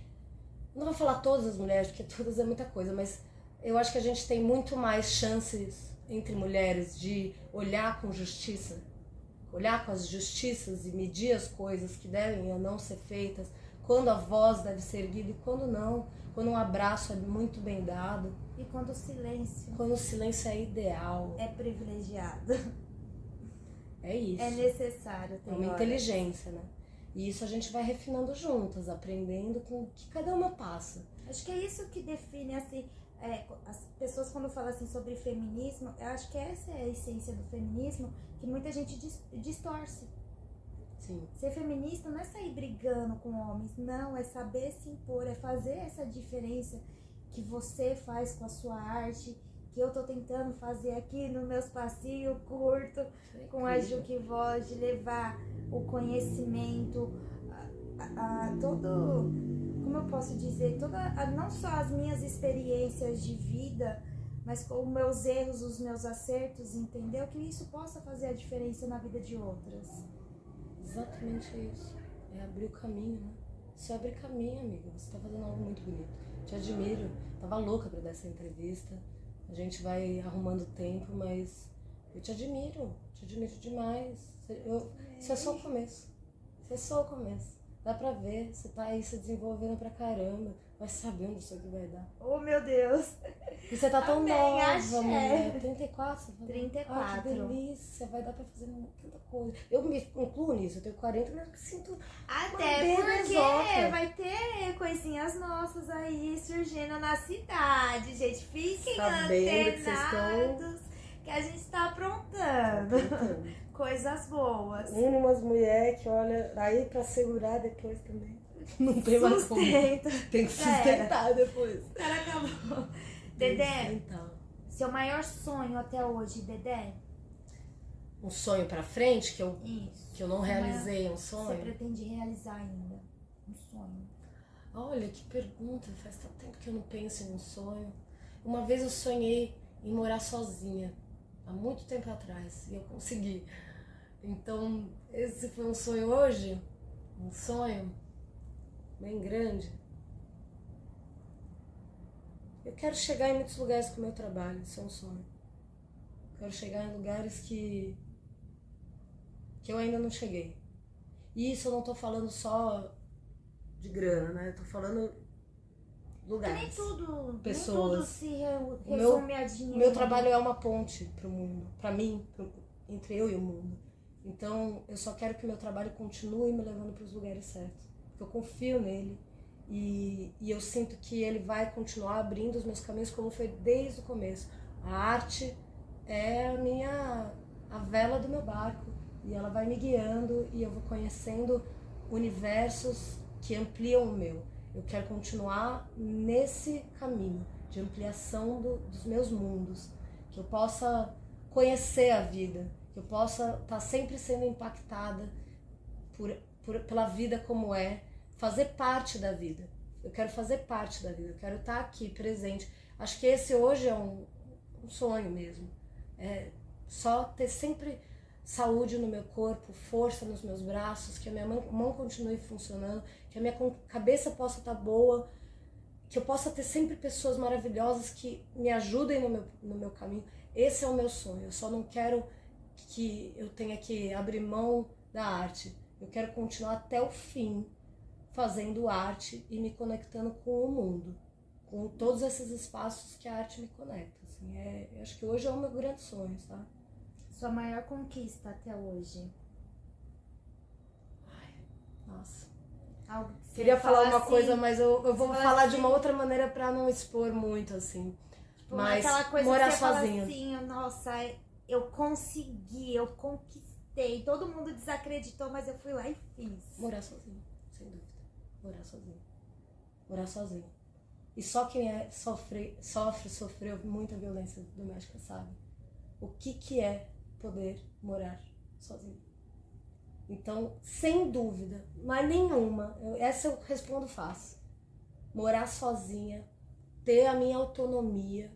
não vou falar todas as mulheres, porque todas é muita coisa, mas eu acho que a gente tem muito mais chances entre mulheres de olhar com justiça, olhar com as justiças e medir as coisas que devem ou não ser feitas, quando a voz deve ser erguida e quando não, quando um abraço é muito bem dado, E quando o silêncio quando o silêncio é ideal. é privilegiado. É isso. É necessário ter É uma hora. inteligência, né? E isso a gente vai refinando juntas, aprendendo com o que cada uma passa. Acho que é isso que define, assim, as pessoas quando falam assim sobre feminismo, eu acho que essa é a essência do feminismo, que muita gente distorce. Sim. Ser feminista não é sair brigando com homens, não, é saber se impor, é fazer essa diferença que você faz com a sua arte, que eu tô tentando fazer aqui no meu espacinho curto, com a Juque Voz, de levar o conhecimento, todo, como eu posso dizer, não só as minhas experiências de vida, mas com os meus erros, os meus acertos, entendeu? Que isso possa fazer a diferença na vida de outras. Exatamente isso. É abrir o caminho, né? Isso é abrir caminho, amiga. Você tá fazendo algo muito bonito. Te admiro. Tava louca pra dar essa entrevista. A gente vai arrumando tempo, mas eu te admiro demais. Isso é só o começo. Isso é só o começo. Dá pra ver, você tá aí se desenvolvendo pra caramba. Vai saber onde isso aqui vai dar. Oh, meu Deus. E você tá tão Amém, nova, axé. mulher. 34? Você falou? 34. Ah, que delícia. Vai dar pra fazer tanta coisa. Eu me incluo nisso. Eu tenho 40, mas me sinto Até uma porque bebezota. vai ter coisinhas nossas aí surgindo na cidade, gente. Fiquem Sabendo que vocês antenados que a gente tá aprontando Então, coisas boas. umas mulheres que, olha, aí pra segurar depois também. Não tem mais como. Sustenta. Tem que Já era. sustentar depois. Cara, acabou. Tem que Dedé, sustentar. seu maior sonho até hoje, Dedé? Um sonho pra frente que eu Isso. não realizei, um Você sonho. pretende realizar ainda? Um sonho. Olha, que pergunta. Faz tanto tempo que eu não penso em um sonho. Uma vez eu sonhei em morar sozinha, há muito tempo atrás, e eu consegui. Então, esse foi um sonho hoje, um sonho bem grande. Eu quero chegar em muitos lugares com o meu trabalho, isso é um sonho. Quero chegar em lugares que eu ainda não cheguei. E isso eu não tô falando só de grana, né? Eu tô falando lugares. Nem tudo Pessoas. se O resume a dinheiro. O meu trabalho é uma ponte pro mundo, pra mim, entre eu e o mundo. Então, eu só quero que o meu trabalho continue me levando para os lugares certos. Porque eu confio nele e eu sinto que ele vai continuar abrindo os meus caminhos como foi desde o começo. A arte é a vela do meu barco e ela vai me guiando e eu vou conhecendo universos que ampliam o meu. Eu quero continuar nesse caminho de ampliação dos meus mundos, que eu possa conhecer a vida, que eu possa estar sempre sendo impactada pela vida como é, fazer parte da vida. Eu quero fazer parte da vida, eu quero estar aqui presente. Acho que esse hoje é um sonho mesmo. É só ter sempre saúde no meu corpo, força nos meus braços, que a minha mão continue funcionando, que a minha cabeça possa estar boa, que eu possa ter sempre pessoas maravilhosas que me ajudem no meu caminho. Esse é o meu sonho. Eu só não quero que eu tenha que abrir mão da arte. Eu quero continuar até o fim fazendo arte e me conectando com o mundo, com todos esses espaços que a arte me conecta. Assim, eu acho que hoje é o meu grande sonho, sabe? Sua maior conquista até hoje? Nossa. Algo que você Queria falar fala uma assim, coisa, mas eu vou fala falar de assim, uma outra maneira pra não expor muito, assim. tipo, Mas aquela coisa morar que você sozinha. fala assim, nossa, eu consegui, eu conquistei. Todo mundo desacreditou, mas eu fui lá e fiz. Morar sozinho, sem dúvida. Morar sozinho. Morar sozinho. E só quem sofreu muita violência doméstica sabe o que é poder morar sozinho. Então, sem dúvida, mas nenhuma, essa eu respondo fácil. Morar sozinha, ter a minha autonomia,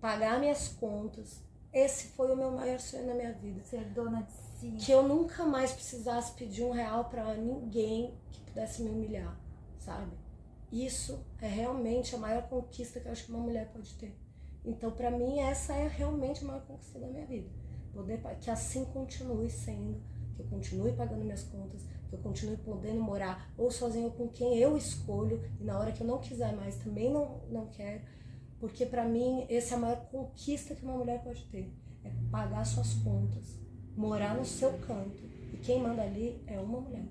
pagar minhas contas, esse foi o meu maior sonho na minha vida. Ser dona de si. Que eu nunca mais precisasse pedir R$1 pra ninguém que pudesse me humilhar, sabe? Isso é realmente a maior conquista que eu acho que uma mulher pode ter. Então, pra mim, essa é realmente a maior conquista da minha vida. Poder que assim continue sendo, que eu continue pagando minhas contas, que eu continue podendo morar ou sozinha ou com quem eu escolho, e na hora que eu não quiser mais também não quero, porque pra mim essa é a maior conquista que uma mulher pode ter, é pagar suas contas, morar no seu canto, e quem manda ali é uma mulher.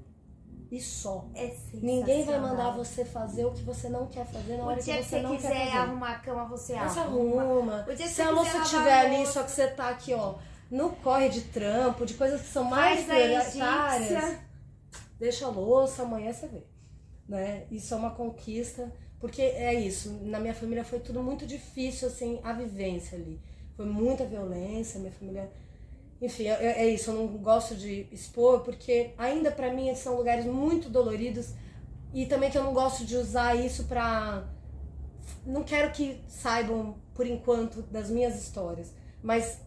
E só. É sensacional. Ninguém vai mandar você fazer o que você não quer fazer na hora que você não quer quiser fazer. arrumar a cama, você Você arruma. arruma. O dia que Se você a louça quiser estiver lavar a ali, louça, só que você tá aqui, ó, no corre de trampo, de coisas que são mais faz a prioritárias, egípcia. deixa a louça, amanhã você vê. Né? Isso é uma conquista, porque é isso, na minha família foi tudo muito difícil, assim, a vivência ali. Foi muita violência, minha família... Enfim, é isso, eu não gosto de expor, porque ainda pra mim são lugares muito doloridos e também que eu não gosto de usar isso pra... Não quero que saibam, por enquanto, das minhas histórias, mas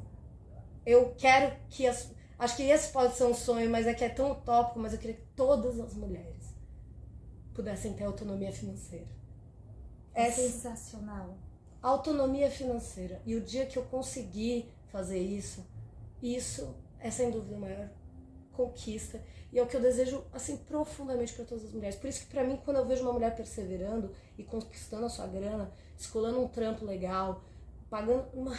eu quero que acho que esse pode ser um sonho, mas é que é tão utópico, mas eu queria que todas as mulheres pudessem ter autonomia financeira. É sensacional. Autonomia financeira. E o dia que eu conseguir fazer isso é sem dúvida o maior conquista. E é o que eu desejo, assim, profundamente para todas as mulheres. Por isso que pra mim, quando eu vejo uma mulher perseverando e conquistando a sua grana, escolhendo um trampo legal, pagando uma...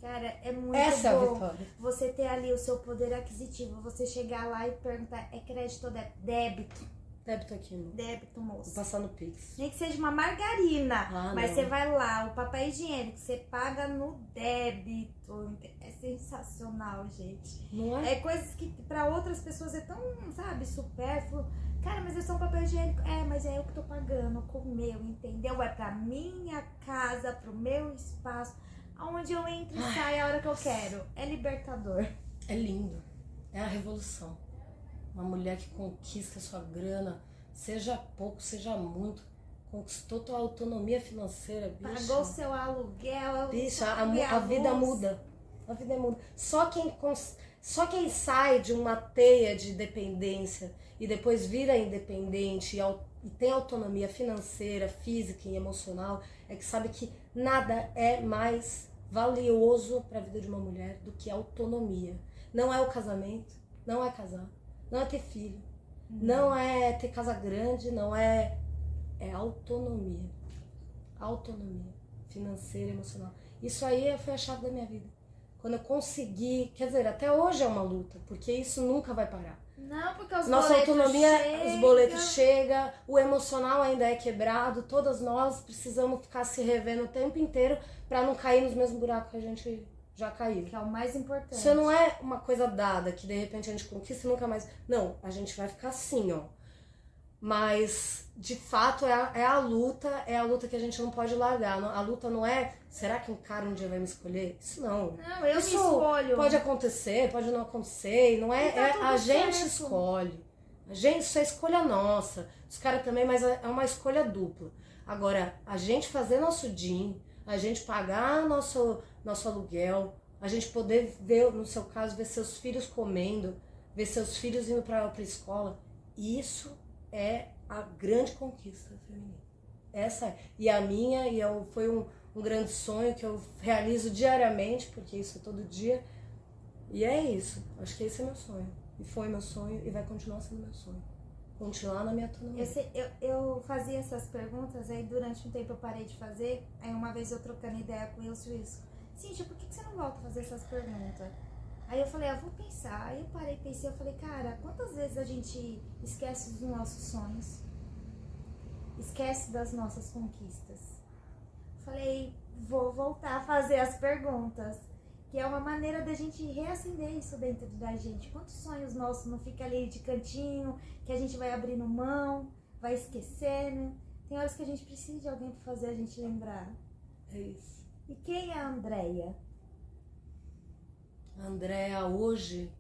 Cara, é muito Essa é a bom vitória. você ter ali o seu poder aquisitivo, você chegar lá e perguntar, é crédito ou débito? Débito. Débito aqui, não. Débito, moço. Vou passar no Pix. Nem que seja uma margarina, mas não. você vai lá, o papel higiênico, você paga no débito. É sensacional, gente. Não é? É coisas que pra outras pessoas é tão, sabe, supérfluo. Cara, mas é só um papel higiênico. É, mas é eu que tô pagando com o meu, entendeu? É pra minha casa, pro meu espaço, aonde eu entro e saio a hora que eu quero. É libertador. É lindo. É a revolução. Uma mulher que conquista sua grana, seja pouco, seja muito, conquistou tua autonomia financeira, bicho. Pagou seu aluguel. Bicho, a vida muda. A vida muda. Só quem sai de uma teia de dependência e depois vira independente e tem autonomia financeira, física e emocional, é que sabe que nada é mais valioso para a vida de uma mulher do que a autonomia. Não é o casamento, não é casar, não é ter filho, não é ter casa grande, não é... É autonomia. Autonomia financeira e emocional. Isso aí foi a chave da minha vida. Quando eu consegui... Quer dizer, até hoje é uma luta, porque isso nunca vai parar. Não, porque os Nossa boletos autonomia, chegam. os boletos chegam, o emocional ainda é quebrado, todas nós precisamos ficar se revendo o tempo inteiro para não cair nos mesmos buracos que a gente já caiu. Que é o mais importante. Isso não é uma coisa dada, que de repente a gente conquista e nunca mais... Não, a gente vai ficar assim, ó. Mas, de fato, é a luta que a gente não pode largar. A luta não é, será que um cara um dia vai me escolher? Isso não. Não, eu Isso me escolho. pode acontecer, pode não acontecer, não é, E tá tudo a gente certo. escolhe. A gente, isso é escolha nossa. Os caras também, mas é uma escolha dupla. Agora, a gente fazer nosso din, a gente pagar nosso aluguel, a gente poder ver, no seu caso, ver seus filhos comendo, ver seus filhos indo pra escola, isso é a grande conquista feminina. Essa é. E a minha, foi um grande sonho que eu realizo diariamente, porque isso é todo dia. E é isso. Acho que esse é meu sonho. E foi meu sonho e vai continuar sendo meu sonho. Continuar na minha autonomia. Eu fazia essas perguntas, aí durante um tempo eu parei de fazer, aí uma vez eu trocando ideia com o Wilson, Cíntia, por que você não volta a fazer essas perguntas? Aí eu falei, eu vou pensar. Aí eu parei, pensei, eu falei, cara, quantas vezes a gente esquece dos nossos sonhos? Esquece das nossas conquistas? Falei, vou voltar a fazer as perguntas. Que é uma maneira da gente reacender isso dentro da gente. Quantos sonhos nossos não ficam ali de cantinho, que a gente vai abrindo mão, vai esquecendo? Tem horas que a gente precisa de alguém para fazer a gente lembrar. É isso. E quem é a Andréia? A Andréia hoje,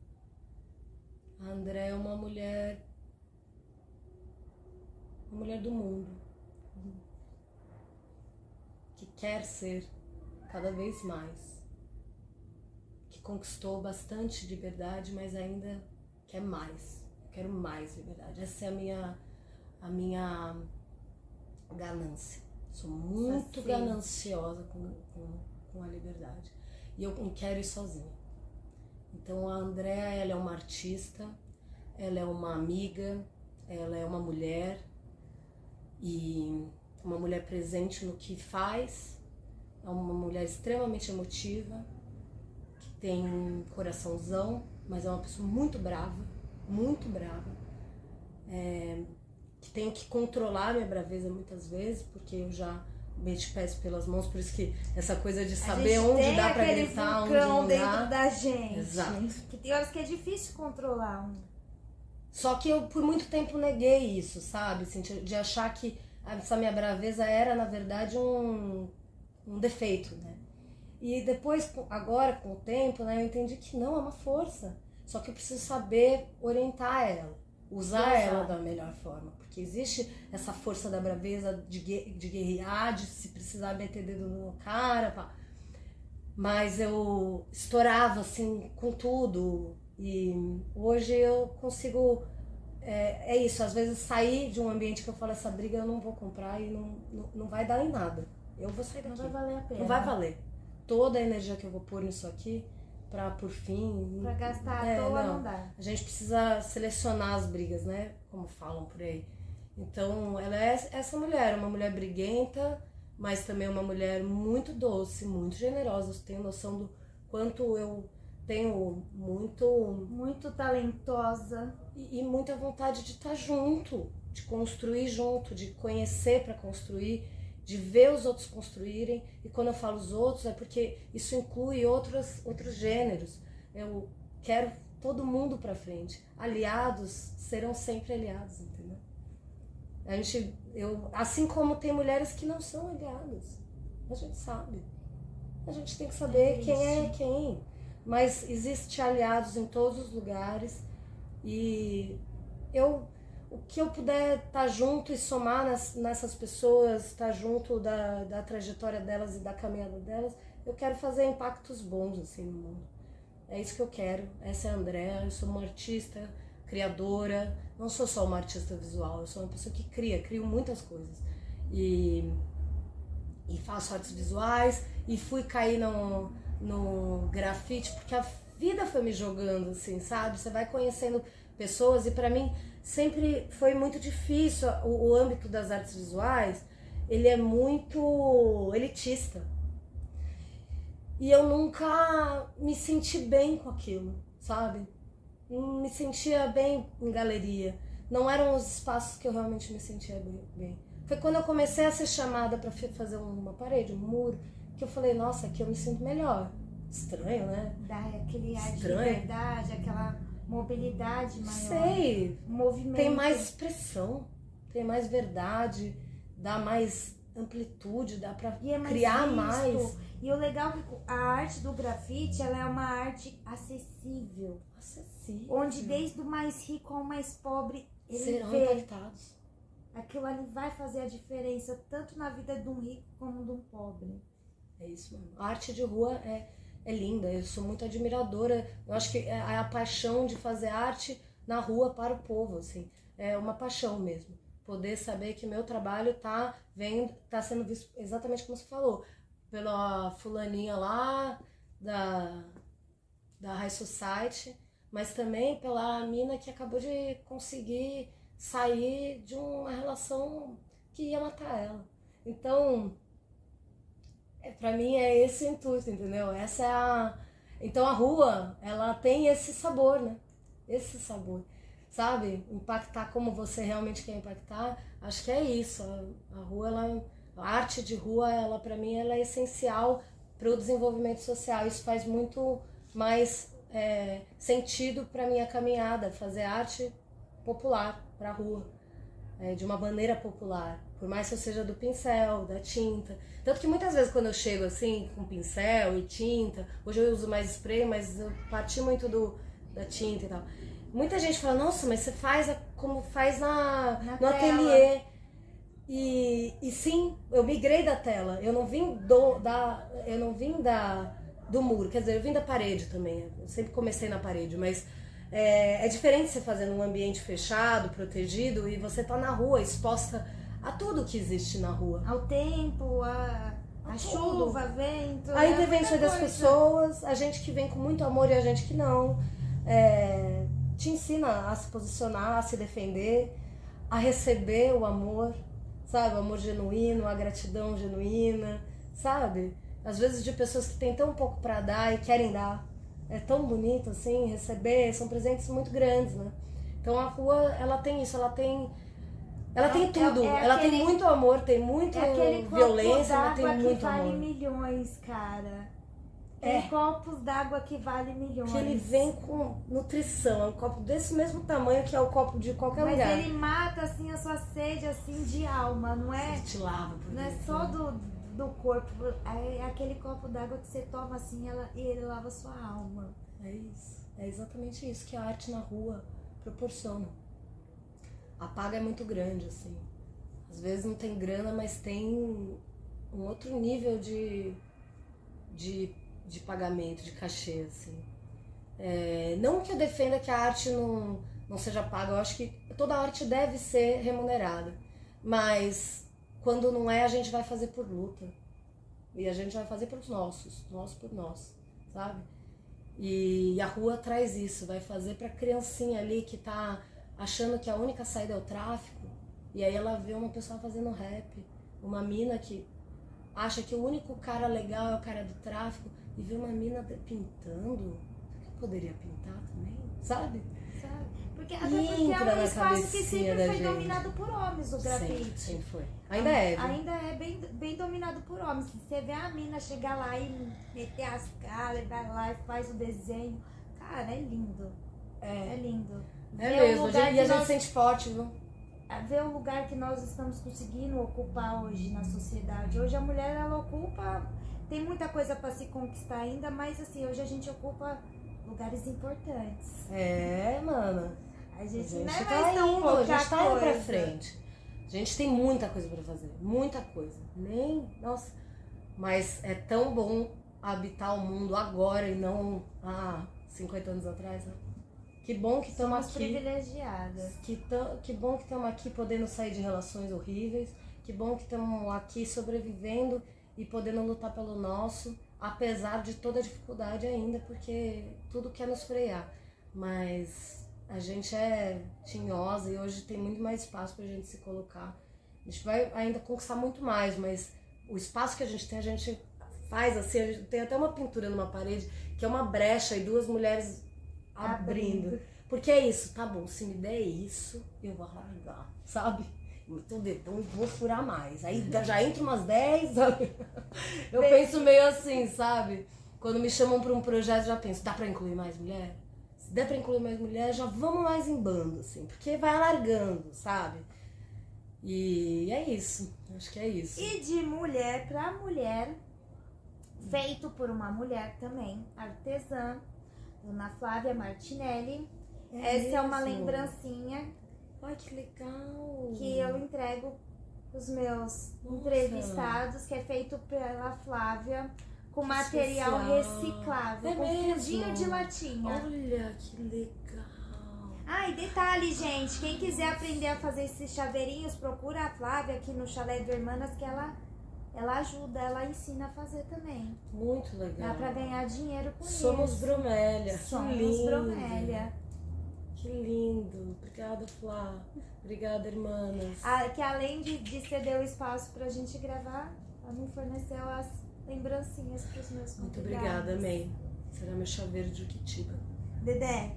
a Andréia é uma mulher do mundo, que quer ser cada vez mais, que conquistou bastante liberdade, mas ainda quer mais, quero mais liberdade. Essa é a minha ganância. Sou muito gananciosa com a liberdade e eu não quero ir sozinha. Então a Andréia, ela é uma artista, ela é uma amiga, ela é uma mulher e uma mulher presente no que faz, é uma mulher extremamente emotiva, que tem coraçãozão, mas é uma pessoa muito brava, que tenho que controlar minha braveza muitas vezes, porque eu já meti pés pelas mãos, por isso que essa coisa de saber onde dá pra gritar, onde não dentro dá. da gente. Exato. Que tem horas que é difícil controlar. Só que eu por muito tempo neguei isso, sabe? Assim, de achar que essa minha braveza era, na verdade, um defeito, né? E depois, agora, com o tempo, né, eu entendi que não, é uma força. Só que eu preciso saber orientar ela, usar ela da melhor forma. Porque existe essa força da braveza de guerrear, de se precisar meter dedo no cara, pá. Mas eu estourava, assim, com tudo. E hoje eu consigo... É isso, às vezes sair de um ambiente que eu falo, essa briga eu não vou comprar e não vai dar em nada. Eu vou sair daqui. Não vai valer a pena. Não vai valer. Toda a energia que eu vou pôr nisso aqui, pra por fim. Pra gastar à toa não dá. A gente precisa selecionar as brigas, né? Como falam por aí. Então, ela é essa mulher, uma mulher briguenta, mas também uma mulher muito doce, muito generosa. Eu tenho noção do quanto eu tenho muito talentosa e muita vontade de estar junto, de construir junto, de conhecer para construir, de ver os outros construírem. E quando eu falo os outros é porque isso inclui outros gêneros. Eu quero todo mundo para frente. Aliados serão sempre aliados, entendeu? Assim como tem mulheres que não são aliadas, a gente sabe. A gente tem que saber quem é quem. Mas existe aliados em todos os lugares e o que eu puder estar junto e somar nessas pessoas, estar junto da trajetória delas e da caminhada delas, eu quero fazer impactos bons assim no mundo. É isso que eu quero. Essa é a Andréa, eu sou uma artista, criadora, não sou só uma artista visual, eu sou uma pessoa que crio muitas coisas. E faço artes visuais e fui cair no grafite, porque a vida foi me jogando, assim, sabe? Você vai conhecendo pessoas e pra mim sempre foi muito difícil. O âmbito das artes visuais, ele é muito elitista. E eu nunca me senti bem com aquilo, sabe? Não me sentia bem em galeria. Não eram os espaços que eu realmente me sentia bem. Foi quando eu comecei a ser chamada para fazer uma parede, um muro, que eu falei, nossa, aqui eu me sinto melhor. Estranho, né? Dá aquele ar de Estranho. liberdade, aquela mobilidade maior. Sei. Movimento. Tem mais expressão, tem mais verdade, dá mais amplitude, dá pra criar mais. E o legal é que a arte do grafite, ela é uma arte acessível. Onde desde o mais rico ao mais pobre, ele serão vê. impactados. Aquilo ali vai fazer a diferença, tanto na vida de um rico como de um pobre. É isso mesmo. A arte de rua é linda, eu sou muito admiradora. Eu acho que é a paixão de fazer arte na rua para o povo, assim. É uma paixão mesmo. Poder saber que meu trabalho tá sendo visto exatamente como você falou, pela fulaninha lá da High Society, mas também pela mina que acabou de conseguir sair de uma relação que ia matar ela. Então, pra mim é esse o intuito, entendeu? Então a rua, ela tem esse sabor, né? Esse sabor, sabe? Impactar como você realmente quer impactar, acho que é isso. A rua, a arte de rua, ela pra mim, ela é essencial para o desenvolvimento social. Isso faz muito mais sentido pra minha caminhada, fazer arte popular pra rua, de uma maneira popular, por mais que eu seja do pincel, da tinta. Tanto que muitas vezes quando eu chego assim, com pincel e tinta, hoje eu uso mais spray, mas eu parti muito da tinta e tal. Muita gente fala, nossa, mas você faz como faz no ateliê. E sim, eu migrei da tela, eu não vim do muro, quer dizer, eu vim da parede também, eu sempre comecei na parede, mas é diferente você fazer num ambiente fechado, protegido, e você tá na rua, exposta a tudo que existe na rua. Ao tempo, a chuva, vento. A intervenção das pessoas, a gente que vem com muito amor e a gente que não. Te ensina a se posicionar, a se defender, a receber o amor, sabe? O amor genuíno, a gratidão genuína, sabe? Às vezes de pessoas que têm tão pouco para dar e querem dar. É tão bonito assim, receber, são presentes muito grandes, né? Então a rua, ela tem isso, ela tem tudo. Ela tem muito amor, tem muita violência, mas tem muito amor. Que vale milhões, cara. Tem copos d'água que vale milhões. Que ele vem com nutrição, é um copo desse mesmo tamanho que é o copo de qualquer lugar. Mas ele mata assim a sua sede assim de alma, não é? Ele te lava por não dentro. É só do corpo, é aquele copo d'água que você toma assim e ele lava a sua alma. É isso, é exatamente isso que a arte na rua proporciona. A paga é muito grande, assim. Às vezes não tem grana, mas tem um outro nível de pagamento, de cachê, assim. Não que eu defenda que a arte não seja paga, eu acho que toda arte deve ser remunerada. Mas quando não é, a gente vai fazer por luta. E a gente vai fazer pelos nossos, nós por nós, sabe? E a rua traz isso, vai fazer pra criancinha ali que tá achando que a única saída é o tráfico, e aí ela vê uma pessoa fazendo rap, uma mina que acha que o único cara legal é o cara do tráfico, e vê uma mina pintando, que poderia pintar também, sabe? Porque, até porque é um espaço que sempre foi dominado por homens, o grafite. Sempre foi. Ainda é. Ainda é bem dominado por homens. Se você vê a mina chegar lá e meter as caras, vai lá e faz o desenho, cara, é lindo. É lindo. É mesmo, e a gente sente forte, viu? Ver o lugar que nós estamos conseguindo ocupar hoje na sociedade. Hoje a mulher, ela ocupa, tem muita coisa para se conquistar ainda, mas assim, hoje a gente ocupa lugares importantes. Mano. A gente não é tá mais tão pouca a gente tá indo pra coisa. frente. A gente tem muita coisa pra fazer, muita coisa. Nossa, mas é tão bom habitar o mundo agora e não 50 anos atrás, né? Que bom que estamos aqui. Privilegiadas. Que bom que estamos aqui podendo sair de relações horríveis. Que bom que estamos aqui sobrevivendo e podendo lutar pelo nosso, apesar de toda a dificuldade ainda, porque tudo quer nos frear. Mas a gente é tinhosa e hoje tem muito mais espaço pra gente se colocar. A gente vai ainda conquistar muito mais, mas o espaço que a gente faz assim, a gente tem até uma pintura numa parede que é uma brecha e duas mulheres abrindo. Porque é isso, tá bom, se me der isso, eu vou largar, sabe? Meto o dedão e vou furar mais. Aí já entra umas 10, sabe? Eu penso meio assim, sabe? Quando me chamam pra um projeto, já penso, dá pra incluir mais mulher? Se der pra incluir mais mulher, já vamos mais em bando, assim, porque vai alargando, sabe? E é isso, acho que é isso. E de mulher pra mulher, feito por uma mulher também, artesã, Dona Flávia Martinelli. Essa é uma lembrancinha. Ai, que legal! Que eu entrego os meus entrevistados, que é feito pela Flávia, com material reciclável, com fundinho de latinha. Olha, que legal! E detalhe, gente, quem quiser aprender a fazer esses chaveirinhos, procura a Flávia aqui no Chalé do Hermanas, que ela ajuda, ela ensina a fazer também. Muito legal. Dá pra ganhar dinheiro com isso. Somos Bromélia. Somos que lindo. Bromélia. Que lindo. Obrigada, Flá. Obrigada, irmãs. Que além de ceder o espaço pra gente gravar, ela me forneceu as lembrancinhas pros meus convidados. Muito obrigada, amém. Será meu chaveiro de Uquitiba. Dedé,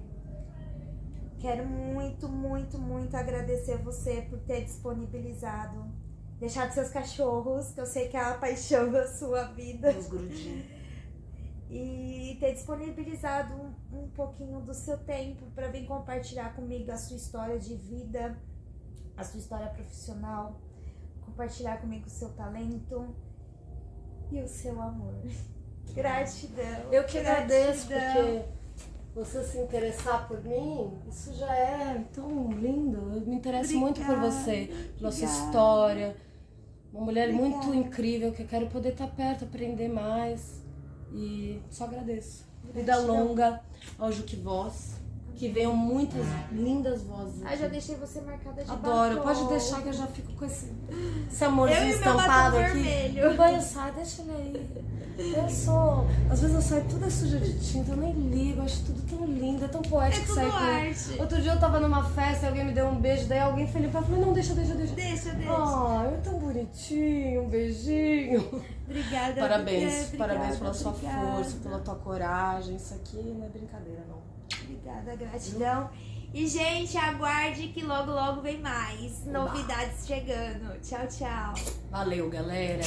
quero muito, muito, muito agradecer você por ter disponibilizado, deixado seus cachorros, que eu sei que é a paixão da sua vida. Meus grudinhos. E ter disponibilizado um pouquinho do seu tempo para vir compartilhar comigo a sua história de vida, a sua história profissional, compartilhar comigo o seu talento e o seu amor. Gratidão. Eu que agradeço, porque você se interessar por mim, isso já é tão lindo. Eu me interesso muito por você, pela sua história. Uma mulher muito incrível que eu quero poder estar perto, aprender mais. E só agradeço. Vida longa ao Juque Voz. Que venham muitas lindas vozes. Já deixei você marcada de Adoro, batom. pode deixar que eu já fico com esse amorzinho estampado aqui. Vermelho. O banho sai, deixa ele aí. Às vezes eu saio toda suja de tinta, eu nem ligo, eu acho tudo tão lindo, é tão poético tudo sair arte. Outro dia eu tava numa festa, alguém me deu um beijo, daí alguém foi limpar, eu falei, não, deixa. Deixa. É tão bonitinho, um beijinho. Obrigada. Parabéns pela sua força, pela tua coragem, isso aqui não é brincadeira, não. Obrigada, gratidão. E, gente, aguarde que logo, logo vem mais novidades chegando. Tchau, tchau. Valeu, galera.